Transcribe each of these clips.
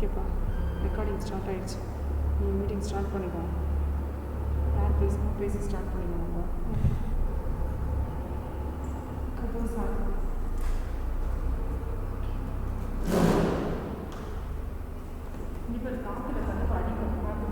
ஓகேப்பா, recording start ஆயிடுச்சு. நீ மீட்டிங் ஸ்டார்ட் பண்ணிக்கோ. யார் பேசணும் பேசி ஸ்டார்ட் பண்ணிக்கோங்கப்பா. கதவு சார். இப்போ காற்றுல கதவு அடிக்கும் பார்த்து.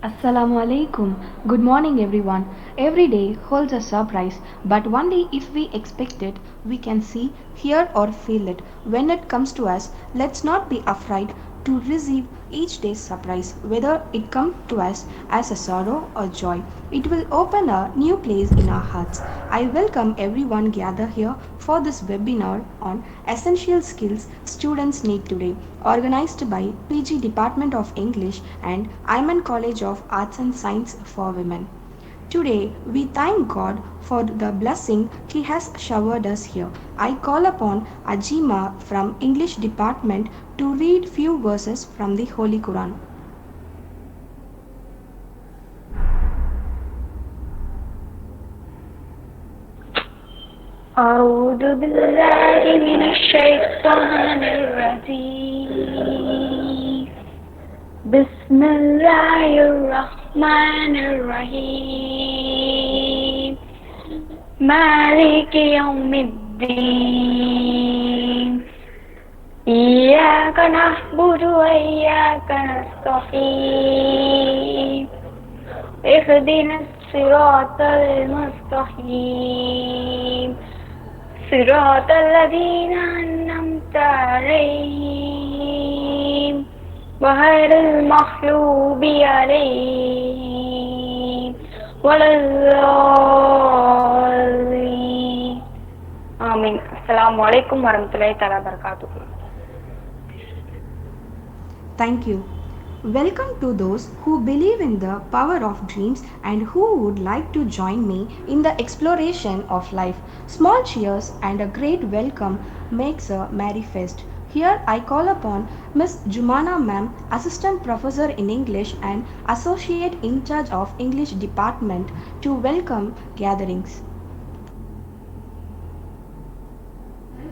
Assalamu alaikum. Good morning, everyone. Every day holds a surprise, but only if we expect it, we can see, hear, or feel it. When it comes to us, let's not be afraid to receive each day's surprise, whether it comes to us as a sorrow or joy. It will open a new place in our hearts. I welcome everyone gather here for this webinar on essential skills students need today, organized by PG Department of English and Aiman College of Arts and Science for Women. Today, we thank God for the blessing He has showered us here. I call upon Ajima from English Department to read few verses from the Holy Quran. أعوذ بالله من الشيطان الرجيم بسم الله الرحمن الرحيم مالك يوم الدين إياك نعبد وإياك نستعين اهدنا الصراط المستقيم صراط الذين أنعمت عليهم غير المغضوب عليهم ولا الضالين آمين. السلام عليكم ورحمة الله تعالى وبركاته. Thank you. Welcome to those who believe in the power of dreams and who would like to join me in the exploration of life. Small cheers and a great welcome makes a merry fest. Here I call upon Miss Jumana Ma'am, Assistant Professor in English and Associate in charge of English Department to welcome gatherings.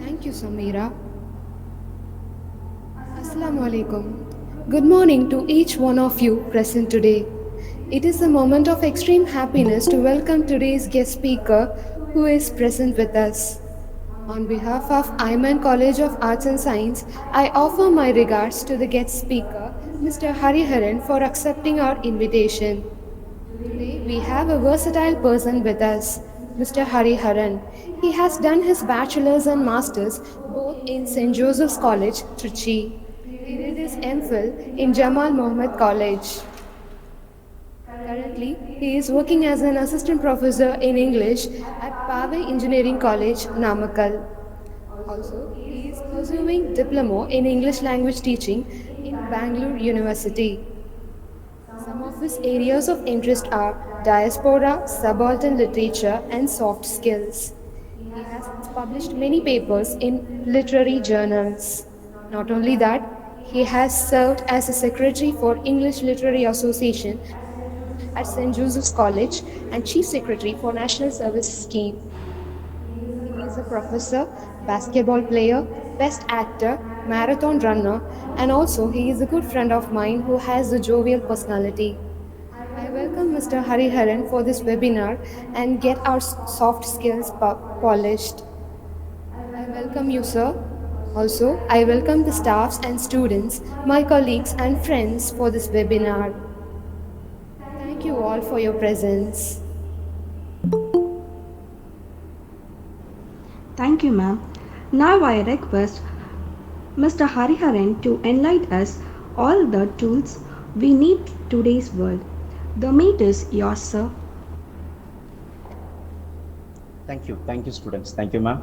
Thank you, Samira. Assalamu alaikum. Good morning to each one of you present today. It is a moment of extreme happiness to welcome today's guest speaker who is present with us. On behalf of Aiman College of Arts and Science, I offer my regards to the guest speaker, Mr. Hariharan, for accepting our invitation. Today, we have a versatile person with us, Mr. Hariharan. He has done his bachelor's and master's both in St. Joseph's College, Trichy. He did his MPhil in Jamal Mohammed College. Currently, he is working as an assistant professor in English at Pave Engineering College, Namakkal. Also, he is pursuing diploma in English language teaching in Bangalore University. Some of his areas of interest are diaspora, subaltern literature, and soft skills. He has published many papers in literary journals. Not only that, he has served as a secretary for English Literary Association at St. Joseph's College and chief secretary for National Service Scheme. He is a professor, basketball player, best actor, marathon runner, and also he is a good friend of mine who has a jovial personality. I welcome Mr. Hariharan for this webinar and get our soft skills polished. I welcome you, sir. Also, I welcome the staffs and students, my colleagues and friends for this webinar. Thank you all for your presence. Thank you, ma'am. Now I request Mr. Hariharan to enlighten us all the tools we need today's world. The meet is yours, sir. Thank you, students. Thank you, ma'am.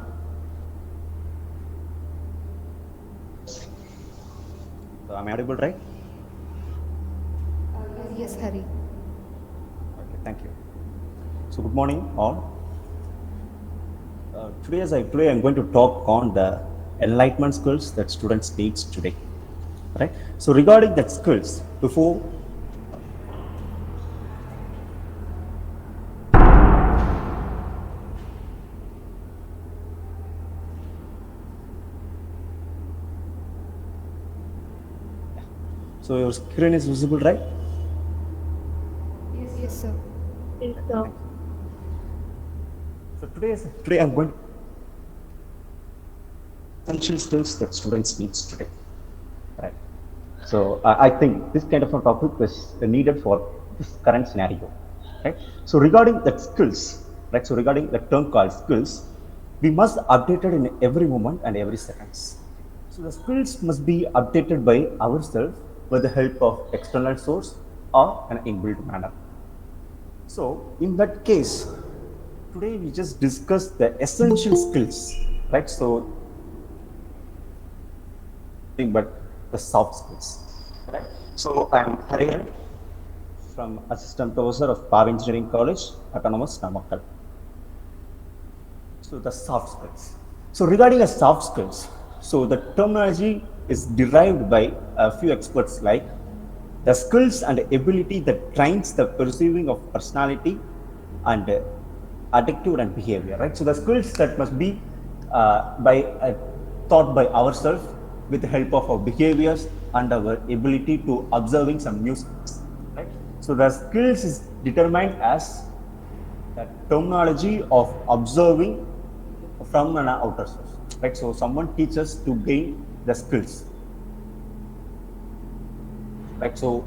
So, am I audible, right? Yes, Hari. Okay, thank you. So good morning all. Today I'm going to talk on the enlightenment skills that students needs today. Right. So regarding that skills, before so your screen is visible, right? Yes, sir. So today I'm going to essential skills that students needs today. Right. So I think this kind of a topic is needed for this current scenario. Right. So regarding that skills, right? So regarding the term called skills, we must update it in every moment and every seconds. So the skills must be updated by ourselves with the help of external source or an inbuilt manner. So in that case, today we just discussed the essential skills, right? So but the soft skills. Right? So I'm Harihan from Assistant Professor of Power Engineering College, Autonomous Namakkal. So the soft skills. So regarding the soft skills, so the terminology is derived by a few experts like the skills and ability that trains the perceiving of personality and attitude and behavior, right? So the skills that must be taught by ourselves with the help of our behaviors and our ability to observing some new skills, right? So the skills is determined as the terminology of observing from an outer source, right? So someone teaches to gain the skills, right? So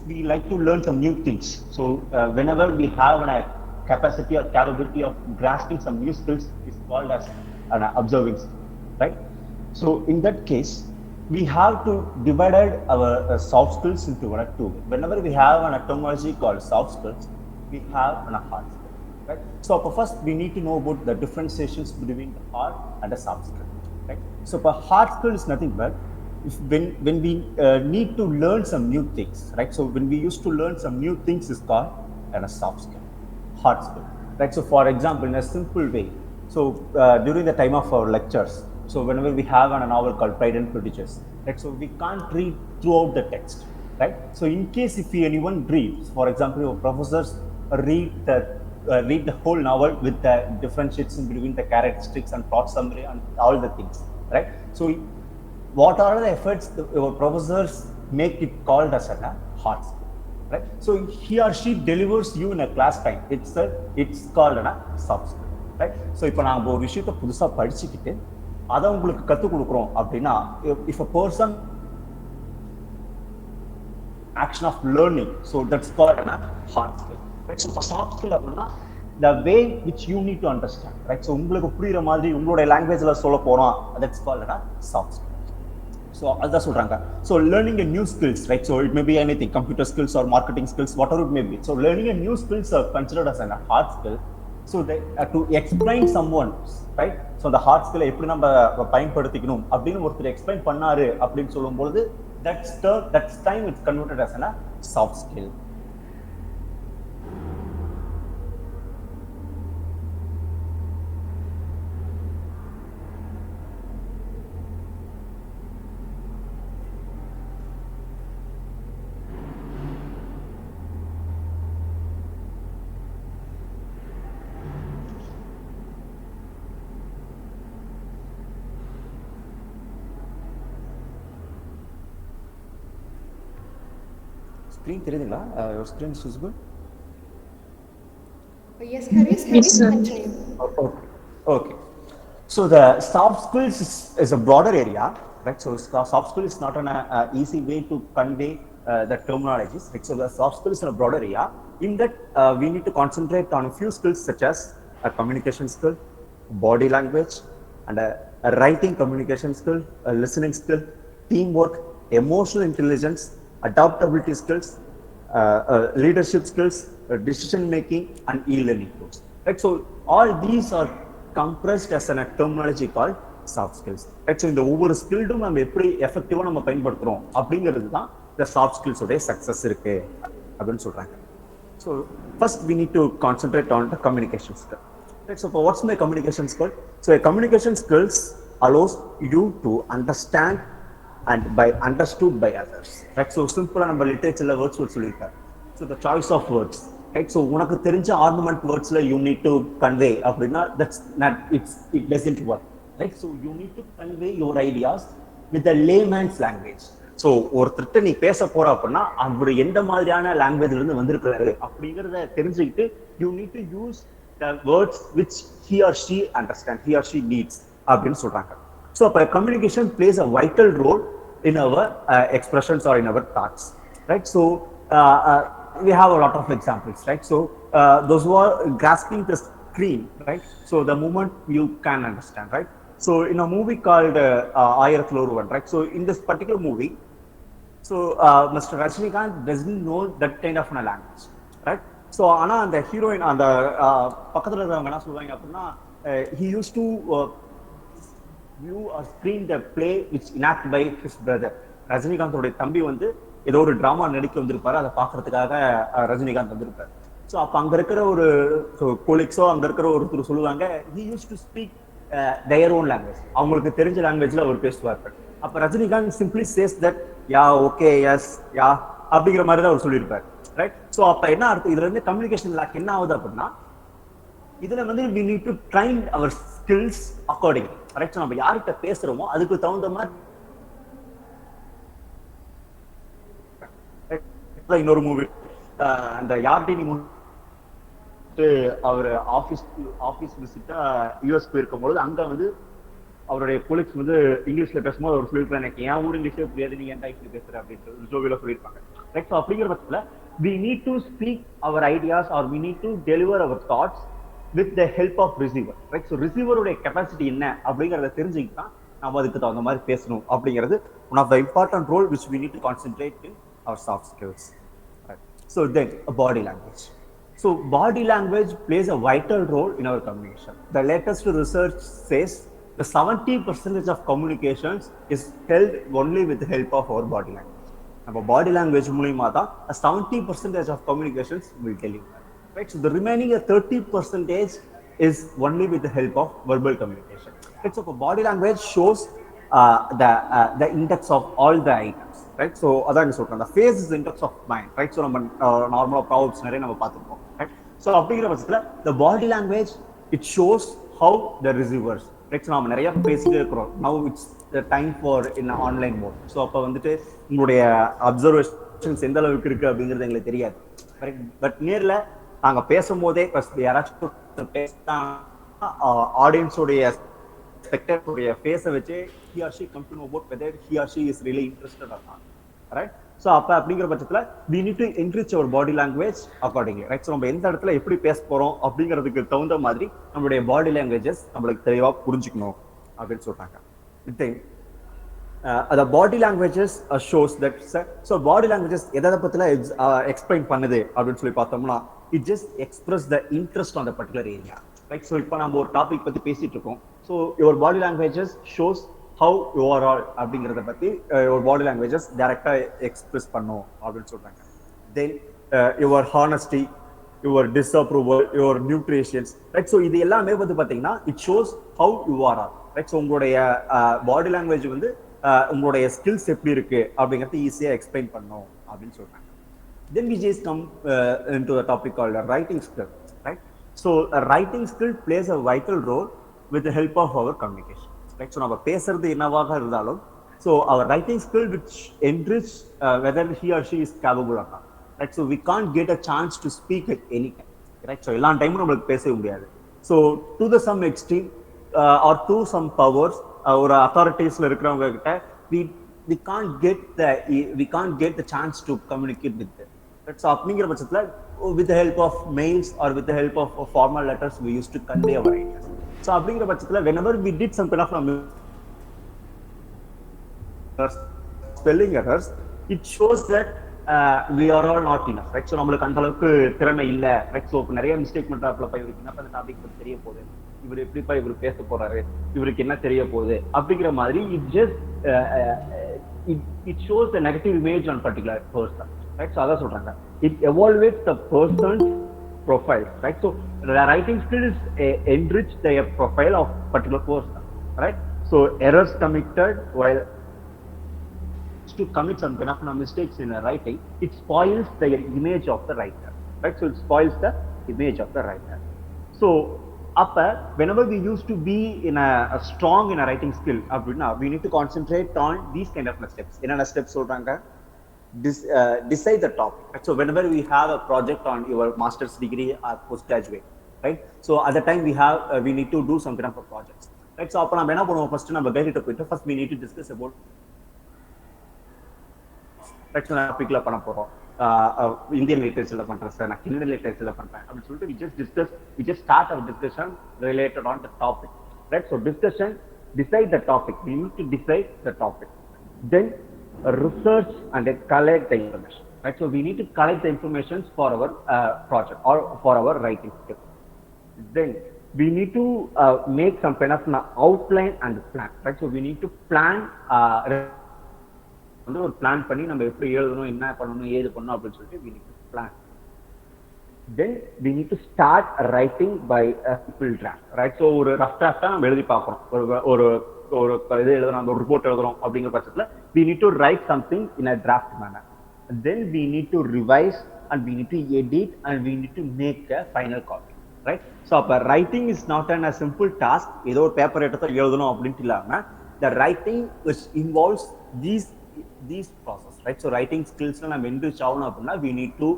we like to learn some new things. So whenever we have a capacity or capability of grasping some new skills, is called as an observing skill, right? So in that case, we have to divide our soft skills into one or two. Whenever we have a terminology called soft skills, we have a hard skill, right? So first we need to know about the differentiations between the hard and the soft skill, right? So for hard skill is nothing but when we need to learn some new things, right? So when we used to learn some new things is called a soft skill, hard skill, right? So for example, in a simple way, so during the time of our lectures, so whenever we have a novel called Pride and Prejudice, right? So we can't read throughout the text, right? So in case if anyone reads, for example, your professors read the whole novel with the differentiation between the characteristics and plot summary and all the things, right? So what are the efforts your professors make it called as a hard skill, right? So he or she delivers you in a class time. It's called a soft skill, right? So இப்போ நாம ஒரு விஷயத்தை புதுசா படிச்சுக்கிட்டு அதை உங்களுக்கு கற்றுக் கொடுக்குறோம் அப்படின்னா, if a person action of learning, so that's called a hard skill, right? So for soft skill அப்படின்னா the way which you need to understand, right? So உங்களுக்கு புரியுற மாதிரி உங்களுடைய லாங்குவேஜ்ல சொல்ல போறோம், that's called a soft skill. So அதான் சொல்றாங்க. So learning a new skills, right? So it may be anything, computer skills or marketing skills, whatever it may be. So learning a new skills are considered as a hard skill. So they to explain someone, right? So the hard skill எப்படி நம்ம பயன்படுத்திக்கணும் அப்படின்னு ஒருத்தர் explain பண்ணாரு அப்படின்னு சொல்லும்போது that's time it's converted as a soft skill. Screen தெரியுதுங்களா? Your screen is visible? Yes, Harris, continue. Okay. So the soft skills is a broader area, right? So soft skill is not an easy way to convey the terminologies. Right? So the soft skill is in a broader area. In that, we need to concentrate on a few skills such as a communication skill, body language, and a writing communication skill, a listening skill, teamwork, emotional intelligence, adaptability skills, leadership skills, decision making, and e-learning tools. Right? So all these are compressed as a terminology called soft skills. Right? So இந்த ஒவ்வொரு ஸ்கில்டும் நம்ம எப்படி எஃபெக்டிவா நம்ம பயன்படுத்துறோம் அப்படிங்கிறது தான் இந்த soft ஸ்கில்ஸோட success இருக்கு அப்படின்னு சொல்றாங்க. So first we need to concentrate on the communication skill. Right, so what's my communication skill? So a communication skills allows you to understand and by understood by others. Right, so simple நம்ம லிட்டரேச்சர்ல words சொல்லியிருக்காரு. So the choice of words. Right, so உனக்கு தெரிஞ்ச ornament வேர்ட்ஸ்ல you need to convey அப்படின்னா that's not it doesn't work. Right, so you need to convey your ideas with a layman's language. So ஒருத்தர்கிட்ட நீ பேச போற அப்படின்னா அவர் எந்த மாதிரியான லாங்குவேஜ்ல இருந்து வந்திருக்கிறாரு அப்படிங்கிறத தெரிஞ்சுக்கிட்டு you need to use the words which he or she understand he or she needs அப்படின்னு சொல்றாங்க. ஸோ அப்போ communication plays a vital role in our expressions or in our thoughts. Right, so we have a lot of examples, right? So those who are grasping the screen, right? So the moment you can understand, right? So in a movie called Ayarathula Oruvan, right? So in this particular movie, so Mr. Rajinikanth doesn't know that kind of a language, right? So ana and the heroine and the பக்கத்துல இருக்கவங்க என்ன சொல்றாங்க அப்படின்னா he used to view or screen the play which enacted by his brother. ரஜினிகாந்தோட தம்பி வந்து ஏதோ ஒரு drama நடிக்க வந்திருப்பாரு, அதை பாக்குறதுக்காக ரஜினிகாந்த் வந்திருப்பாரு. ஸோ அப்ப அங்க இருக்கிற ஒரு கொலிக்ஸோ அங்க இருக்கிற ஒருத்தர் சொல்லுவாங்க he used to speak their own language, அவங்களுக்கு தெரிஞ்ச லாங்குவேஜ்ல அவர் பேசுவார்கள். அப்ப Rajinikanth simply says that yeah okay yes yeah அப்படிங்கிற மாதிரி தான் அவர் சொல்லியிருப்பாரு. ரைட், ஸோ அப்ப என்ன அர்த்தம் இதுல இருந்து கம்யூனிகேஷன் லாக் என்ன ஆகுது அப்படின்னா இதுல வந்து we need to train our skills accordingly. Right, so நம்ம யார்கிட்ட பேசுறோமோ அதுக்கு தகுந்த மாதிரி. இன்னொரு மூவி அந்த யார்கிட்ட அவர் ஆபீஸ் விசிட்டா யூஎஸ் போயிருக்கும் போது அங்க வந்து அவருடைய கொலீக்ஸ் வந்து இங்கிலீஷ்ல பேசும்போது அவர் சொல்லியிருப்பாரு, எனக்கு என் ஊர் இங்கிலீஷே புரியாது, நீங்க ஏன் இப்படி பேசுற அப்படின்ட்டு ஜோவியில சொல்லியிருப்பாங்க. ரைட், ஸோ அப்படிங்கிற பட்சத்துல we need to speak our ideas or we need to deliver our thoughts with the help of receiver. Right, so ரிசீவருடைய கெப்பாசிட்டி என்ன அப்படிங்கறத தெரிஞ்சுக்கிட்டா நம்ம அதுக்கு தகுந்த மாதிரி பேசணும் அப்படிங்கிறது one of the important role which we need to concentrate in our soft skills. Right. So then body language. So body language plays a vital role in our communication. The latest research says the 70% of communications is held only with the help of our body language. நம்ம body language மூலியமா தான் 70% of communications will deliver. Right, so the remaining 30% is only with the help of verbal communication. Right, so body language shows the index of all the items. Right, so அதான் சொல்றேன், the face is the index of mind. Right, so நம்ம நார்மலா props நிறைய நம்ம பார்த்துருப்போம். Right, so அப்படிங்கிற பட்சத்துல the body language it shows how the receivers. Right, so நம்ம நிறைய பேசிட்டே இருக்கிறோம். Now it's the time for in online mode. So அப்ப வந்துட்டு உங்களுடைய அப்சர்வேஷன்ஸ் எந்த அளவுக்கு இருக்கு அப்படிங்கிறது எங்களுக்கு தெரியாது. பட் நேர்ல நாங்க பேசும்போதே யாராச்சும் பேசினா ஆடியன்ஸோடைய ஸ்பெக்டேட்டருடைய ஃபேஸை வச்சு he or she come to know about whether he or she is really interested or not. Right, so அப்ப அப்படிங்கிற பட்சத்துல we need to enrich our body language accordingly. Right, so நம்ம எந்த இடத்துல எப்படி பேச போறோம் அப்படிங்கிறதுக்கு தகுந்த மாதிரி நம்மளுடைய பாடி லாங்குவேஜஸ் நம்மளுக்கு தெளிவா புரிஞ்சுக்கணும் அப்படின்னு சொல்றாங்க. The body languages shows that so body languages எதை பத்தில எக்ஸ்பிளைன் பண்ணுது அப்படின்னு சொல்லி பார்த்தோம்னா it just express the interest on the particular area. Right, so இப்போ நம்ம ஒரு டாபிக் பத்தி பேசிட்டு இருக்கோம். So your body languages shows how you are all அப்படிங்கறத பத்தி your body languages டைரக்டா எக்ஸ்பிரஸ் பண்ணும் அப்படின்னு சொல்றாங்க. Then your honesty, your disapproval, your nutritions. Right, so இது எல்லாமே வந்து பாத்தீங்கன்னா it shows how you are all. Right, so உங்களுடைய பாடி லாங்குவேஜ் வந்து உங்களுடைய ஸ்கில்ஸ் எப்படி இருக்கு அப்படிங்கறது ஈஸியா எக்ஸ்பிளைன் பண்ணும் அப்படின்னு சொல்றாங்க. Then we just come into the topic called writing skill. Right, so a writing skill plays a vital role with the help of our communication. Right, so நம்ம பேசுறது என்னவாக இருந்தாலும் so our writing skill which enrich whether he or she is capable or not. Right, so we can't get a chance to speak at any time. Right, so எல்லா டைமும் நம்மளுக்கு பேச முடியாது. So to the some extreme or to some powers or authorities இருக்கிறவங்க கிட்ட we can't get the chance to communicate with them. Right, so அப்படிங்கிற பட்சத்துல with the help of mails or with the help of formal letters we used to convey our ideas. So அப்படிங்கிற பட்சத்துல whenever we did some kind of spelling errors it shows that we are all not enough. Right, so நம்மளுக்கு அந்த அளவுக்கு திறமை இல்ல. Right, so நிறைய mistake பண்றாப்ல by இவருக்கு என்ன அந்த டாபிக் பத்தி தெரிய போகுது, இவர் எப்படிப்பா இவர் பேச போறாரு, இவருக்கு என்ன தெரிய போகுது அப்படிங்கிற மாதிரி it shows the negative image on particular person. Right, so அதான் சொல்றாங்க it evaluates the person's profile, right? So the writing skill is enrich the profile of particular person, right? So errors committed while to commit some kind of mistakes in a writing, it spoils the image of the writer, right? So it spoils the image of the writer. So whenever we used to be in a strong in a writing skill, we need to concentrate on these kind of steps. In a steps, decide the topic. Right? So whenever we have a project on your master's degree or postgraduate, right? So at the time we need to do some kind of a project, right? So first we need to discuss about டாபிக்ல பண்ண போறோம். Indian லிட்டரேச்சர்ல பண்றேன் sir, நான் கிண்டல் லிட்டரேச்சர்ல பண்றேன் அப்படின்னு சொல்லிட்டு we just start our discussion related on the topic, right? So discussion, decide the topic. We need to decide the topic, then research and then collect the information, right? So we need to collect the information for our project or for our writing skill. Then we need to make some kind of outline and plan, right? So we need to plan வந்து ஒரு plan பண்ணி நம்ம எப்படி எழுதணும், என்ன பண்ணணும், ஏது பண்ணணும் அப்படின்னு சொல்லிட்டு we need to plan. Then we need to start writing by a simple draft, right? So ஒரு ரஃப் டிராஃப்டா நம்ம எழுதி பார்க்கணும். ஒரு ஒரு இது எழுதுறோம், ஒரு ரிப்போர்ட் எழுதுறோம் அப்படிங்கிற பட்சத்துல we need to write something in a draft manner. Then we need to revise and we need to edit and we need to make a final copy, right? So அப்ப writing is not a simple task. ஏதோ ஒரு paper எடுத்து எழுதணும் அப்படின்ட்டு இல்லாம the writing which involves these process, right? So writing skills na நம்ம enrich ஆகணும் அப்படின்னா we need to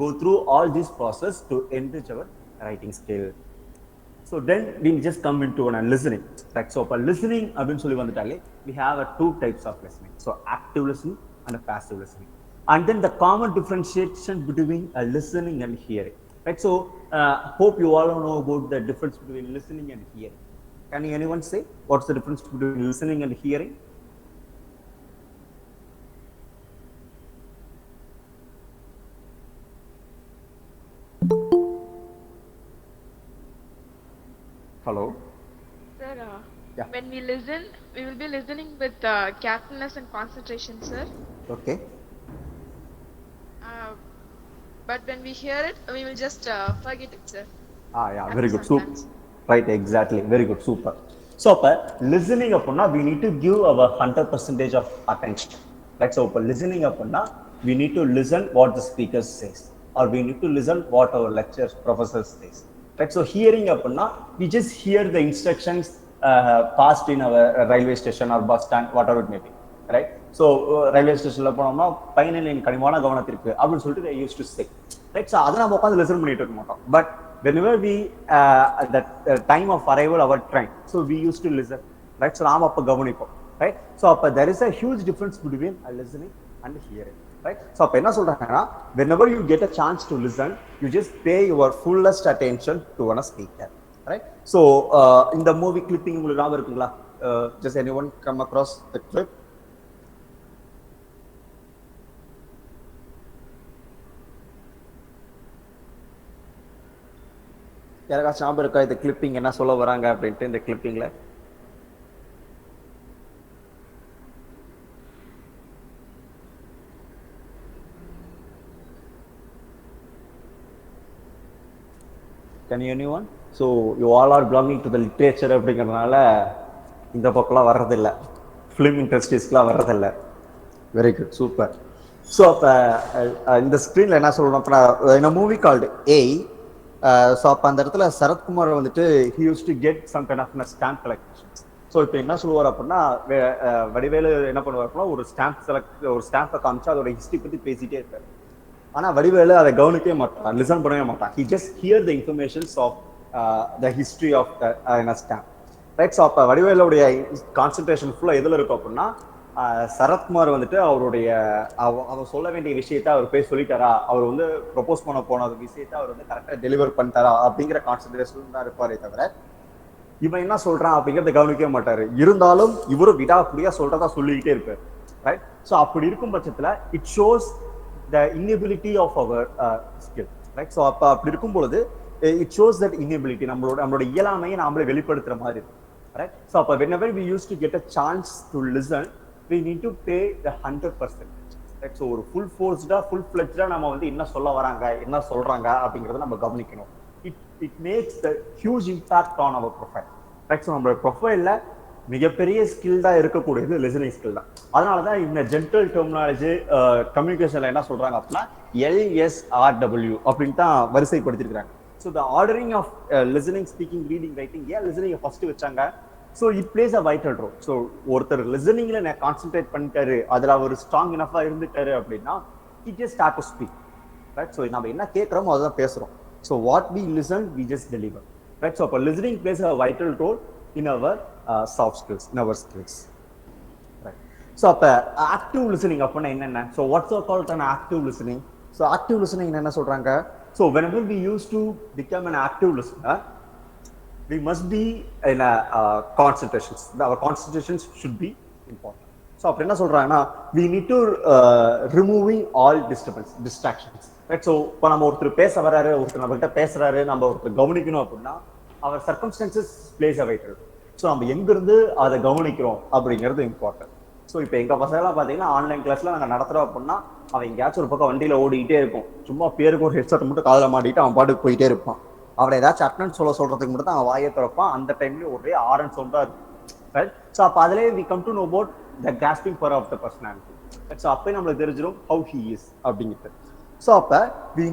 go through all this process to enrich our writing skill. So then we just come into listening, right? So for listening அப்படினு சொல்லி வந்துட்டாலே we have two types of listening. So active listening and passive listening. And then the common differentiation between listening and hearing, right? So hope you all know about the difference between listening and hearing. Can anyone say what's the difference between listening and hearing? Hello. Sir, Yeah. when we listen, we will be listening with carefulness and concentration, sir. Okay. But when we hear it, we will just forget it, sir. Yeah, very good. Sometimes. Right, exactly. Very good, super. So, listening appunna, we need to give our 100% of attention. Right. So, listening appunna, we need to listen what the speaker says, or we need to listen what our lecturers, professors says. Right. So hearing appunna, we just hear the instructions passed in our railway station or bus stand, whatever it may be, right? So railway station la ponoma final in kanimana gavanathiruku appdi solittu they used to say, right? So adha nam ukkandu listen pannittu irukka maatom, but whenever we at the time of arrival our train, so we used to listen, right? So naam appa gavanipom, right? So appa there is a huge difference between listening and hearing, right? So appa enna solranga, whenever you get a chance to listen, you just pay your fullest attention to one speaker, right? So in the movie clipping உங்களுக்கு ஞாபகம் இருக்குங்களா? Just anyone come across the clip? யாராச்சும் ஞாபகம் இருக்கா இந்த clipping என்ன சொல்ல வராங்க அப்படின்ட்டு இந்த கிளிப்பிங்ல? Can anyone? So you all are belonging to the literature அப்படிங்கிறதுனால இந்த பக்கம்லாம் வர்றதில்லை, ஃபிலிம் இண்டஸ்ட்ரீஸ்க்குலாம் வர்றதில்லை. Very good, super. ஸோ அப்போ இந்த ஸ்க்ரீனில் என்ன சொல்லணும், அப்போ in a movie called A, so அப்போ அந்த இடத்துல சரத்குமார் வந்துட்டு he used to get some kind of stamp collections. So இப்போ என்ன சொல்லுவார் அப்படின்னா, வடிவேலு என்ன பண்ணுவார் அப்படின்னா ஒரு ஸ்டாம்பை காமிச்சு அதோட ஹிஸ்ட்ரி பற்றி பேசிகிட்டே இருப்பார். ஆனால் வடிவேலு அதை கவனிக்கவே மாட்டான், லிசன் பண்ணவே மாட்டான். He just hear the informations of the history of the stamp, right? So அப்போ வடிவேலுடைய கான்சன்ட்ரேஷன் ஃபுல்லாக எதில் இருக்கும் அப்படின்னா, சரத்குமார் வந்துட்டு அவர் சொல்ல வேண்டிய விஷயத்த அவர் போய் சொல்லிட்டாரா, அவர் வந்து ப்ரொபோஸ் பண்ண போன விஷயத்த அவர் வந்து கரெக்டாக டெலிவர் பண்ணிட்டாரா அப்படிங்கிற கான்சன்ட்ரேஷன் தான் இருப்பாரே தவிர இவன் என்ன சொல்றான் அப்படிங்கிறத கவனிக்கவே மாட்டாரு. இருந்தாலும் இவரும் விடாக்குடியா சொல்றதா சொல்லிக்கிட்டே இருப்பார், ரைட்? ஸோ அப்படி இருக்கும் பட்சத்தில் it shows the inability of our skill, right? So அப்படி இருக்கும் பொழுது it shows that inability, நம்மளோட இயலாமையை நாமளே வெளிப்படுத்துற மாதிரி இருக்கு, right? So whenever we used to get a chance to listen, we need to pay the 100%, right. So ஒரு full ஃப்ளெஜ்டா நம்ம வந்து என்ன சொல்ல வராங்க, என்ன சொல்றாங்க அப்படிங்கறத நம்ம கவனிக்கணும். It makes the huge impact on our profile. Right. So நம்மளோட ப்ரொஃபைல்ல மிகப்பெரிய ஸ்கில் தான் இருக்கக்கூடியது லிசனிங் ஸ்கில் தான். அதனாலதான் இந்த ஜென்ரல் டெர்மினாலஜி கம்யூனிகேஷன்ல என்ன சொல்றாங்க அப்படின்னா LSRW அப்படின்னு தான் வரிசைப்படுத்திருக்காங்க. So the ordering of listening, speaking, reading, writing, ஏன் லிசனிங் ஃபர்ஸ்ட் வச்சாங்க? So it plays a vital role. So ஒருத்தர் லிசனிங்ல நான் கான்சென்ட்ரேட் பண்ணிட்டாரு, அதுல அவர் ஸ்ட்ராங் இனஃபா இருந்துட்டாரு அப்படின்னா it just start to speak. Right. So நம்ம என்ன கேட்கறோமோ அதுதான் பேசுறோம். So what we listen we just deliver. Right. So அப்போ listening plays a vital role in our soft skills, in our skills. Right. So அப்போ active listening அப்படின்னா என்னென்ன? So what's called an active listening? So active listening என்ன சொல்றாங்க? So whenever we used to become an active listener, we must be in a concentrations. Our concentrations should be important. So அப்ப என்ன சொல்றாங்கன்னா we need to removing all distractions. Right. So இப்போ நம்ம ஒருத்தர் பேச வராரு, ஒருத்தர் நம்மகிட்ட பேசுறாரு, நம்ம ஒருத்தர் கவனிக்கணும் அப்படின்னா our circumstances plays a vital. So நம்ம எங்கிருந்து அதை கவனிக்கிறோம் அப்படிங்கிறது இம்பார்ட்டன்ட். ஸோ இப்போ எங்க பசங்களாம் பார்த்தீங்கன்னா ஆன்லைன் கிளாஸ்ல நாங்கள் நடத்துறோம் அப்படின்னா அவன் எங்கேயாச்சும் ஒரு பக்கம் வண்டியில ஓடிக்கிட்டே இருக்கும், சும்மா பேருக்கு ஒரு ஹெட்செட் மட்டும் காதில் மாட்டிட்டு அவன் பாட்டுக்கு போயிட்டே இருப்பான். அவனை ஏதாச்சும் அட்டெண்டன்ஸ் சொல்றதுக்கு மட்டும் தான் அவன் வாயை திறப்பான். அந்த டைம்லயே ஒரே ஆரன் சவுண்டா இருக்கும். ஸோ அப்போ அதுலேயே we come to know about the grasping power of the personality. So அப்போ நம்மளுக்கு தெரிஞ்சிடும் ஹவு ஹி இஸ் அப்படிங்கிறது. ஸோ அப்போ we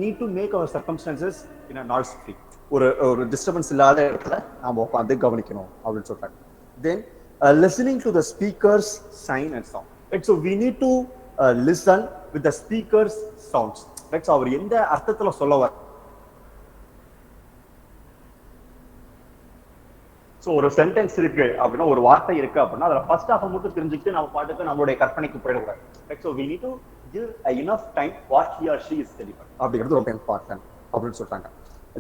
need to make our circumstances in a noise free, ஒரு டிஸ்டர்பன்ஸ் இல்லாத இடத்துல நாம உட்காந்து கவனிக்கணும் அப்படின்னு சொல்றாங்க. தென் listening to the speakers sign and sound. Right. So we need to listen with the speakers sounds. Right. So அவர் எந்த அர்த்தத்துல சொல்ல வர, ஸோ ஒரு சென்டென்ஸ் இருக்கு அப்படின்னா, ஒரு வார்த்தை இருக்கு அப்படின்னா அதில் ஃபர்ஸ்ட் ஹாஃப் மட்டும் தெரிஞ்சுக்கிட்டு நம்ம பாட்டுக்கு நம்மளுடைய கற்பனைக்கு போயிடக்கூடாது. Right. So we need to give enough time what he or she is deliver அப்படிங்கிறது ரொம்ப இம்பார்ட்டன்ட் அப்படின்னு சொல்றாங்க.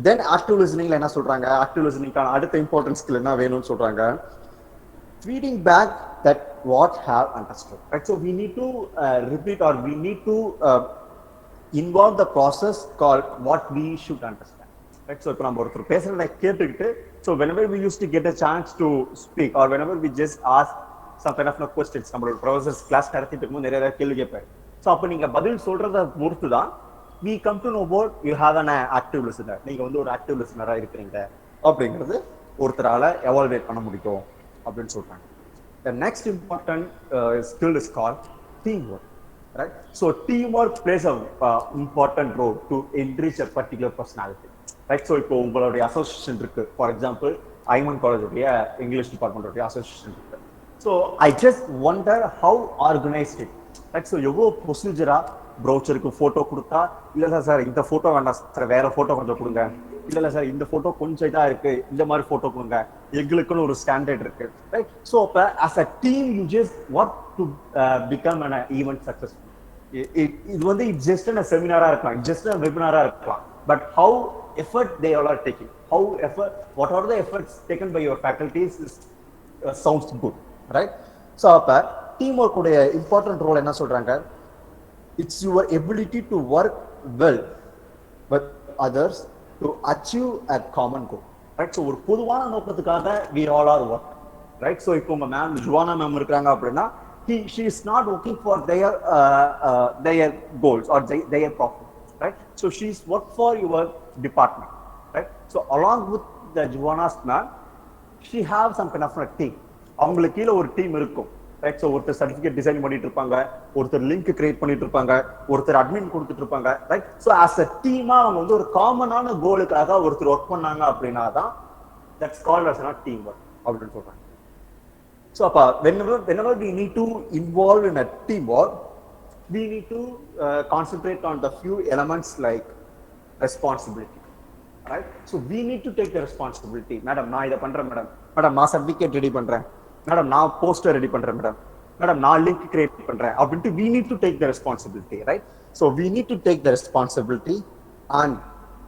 தென் ஆக்டிவ் லிசனிங்ல என்ன சொல்றாங்க? ஆக்டிவ் லிசனிங்கான அடுத்த இம்பார்ட்டன்ட் ஸ்கில் என்ன வேணும்னு சொல்றாங்க? feeding back that what have understood. Right. So we need to repeat, or we need to involve the process called what we should understand. Right. So இப்போ நம்ம ஒருத்தர் பேசுறத கேட்டுக்கிட்டு, so whenever we used to get a chance to speak, or whenever we just ask some kind of questions, நம்மளோட professors class நடத்திட்டு இருக்கும்போது நிறைய கேள்வி கேட்பாரு. ஸோ அப்போ நீங்க பதில் சொல்றத பொறுத்து தான் we come to know about you have an active listener. நீங்க வந்து ஒரு ஆக்டிவ் லிசனரா இருக்கிறீங்க அப்படிங்கிறது ஒருத்தரால எவால்வேட் பண்ண முடியும் அப்படின்னு சொல்றாங்க. The next important skill is called teamwork. Right. So teamwork plays a important role to enrich a particular personality. Right. So இப்போ உங்களுடைய அசோசியேஷன் இருக்கு, ஃபார் எக்ஸாம்பிள் ஐமன் காலேஜுடைய இங்கிலீஷ் டிபார்ட்மெண்ட்டுடைய அசோசியேஷன் இருக்கு. So I just wonder how organised it. Right. So எவ்வளோ ப்ரொசீஜரா ப்ரௌச்சருக்கு photo கொடுத்தா, இல்லை சார் இந்த ஃபோட்டோ வேண்டாம் சார், வேற ஃபோட்டோ கொஞ்சம் கொடுங்க, இல்லை சார் இந்த ஃபோட்டோ கொஞ்சம் இதாக இருக்கு, இந்த மாதிரி ஃபோட்டோ கொடுங்க, எங்களுக்குன்னு ஒரு ஸ்டாண்டர்ட் இருக்கு. ரைட். ஸோ அப்போ as a team you just work to become an event successful. இது வந்து இட் ஜஸ்ட் அ செமினாரா இருக்கலாம், ஜஸ்ட் அ வெபினாரா இருக்கலாம், but how effort they all are taking, how effort, what are the efforts taken by your faculties sounds good. Right. So அப்போ team work உடைய important role என்ன சொல்றாங்க? It's your ability to work well with others to achieve a common goal. Right. So ஒரு பொதுவான நோக்கத்துக்காக we all are work. Right. So இப்போ உங்க ma'am Juana ma'am இருக்காங்க அப்படின்னா she is not working for their goals or their profit. Right. So she is work for your department. Right. So along with the Juana's ma'am, she have some kind of a team. அவங்களுக்கு கீழே ஒரு team இருக்கும். Right. So ஒருத்தர் certificate design பண்ணிட்டு இருப்பாங்க, ஒருத்தர் link create பண்ணிட்டு இருப்பாங்க, ஒருத்தர் அட்மின் கொடுத்துட்டு இருப்பாங்க. ரைட். ஸோ ஆஸ் அ டீமா அவங்க வந்து ஒரு காமனான கோலுக்காக ஒருத்தர் ஒர்க் பண்ணாங்க அப்படின்னா தான் that's called as team work அப்படின்னு சொல்றாங்க. ஸோ அப்போ whenever we need to involve in a team work, we need to concentrate on the few elements like responsibility. Right. So we need to take the responsibility. Madam நான் இதை பண்றேன், madam நான் certificate ready பண்றேன், madam நான் poster ready பண்றேன், madam நான் link create பண்றேன் அப்படின்ட்டு we need to take the responsibility. Right. So we need to take the responsibility and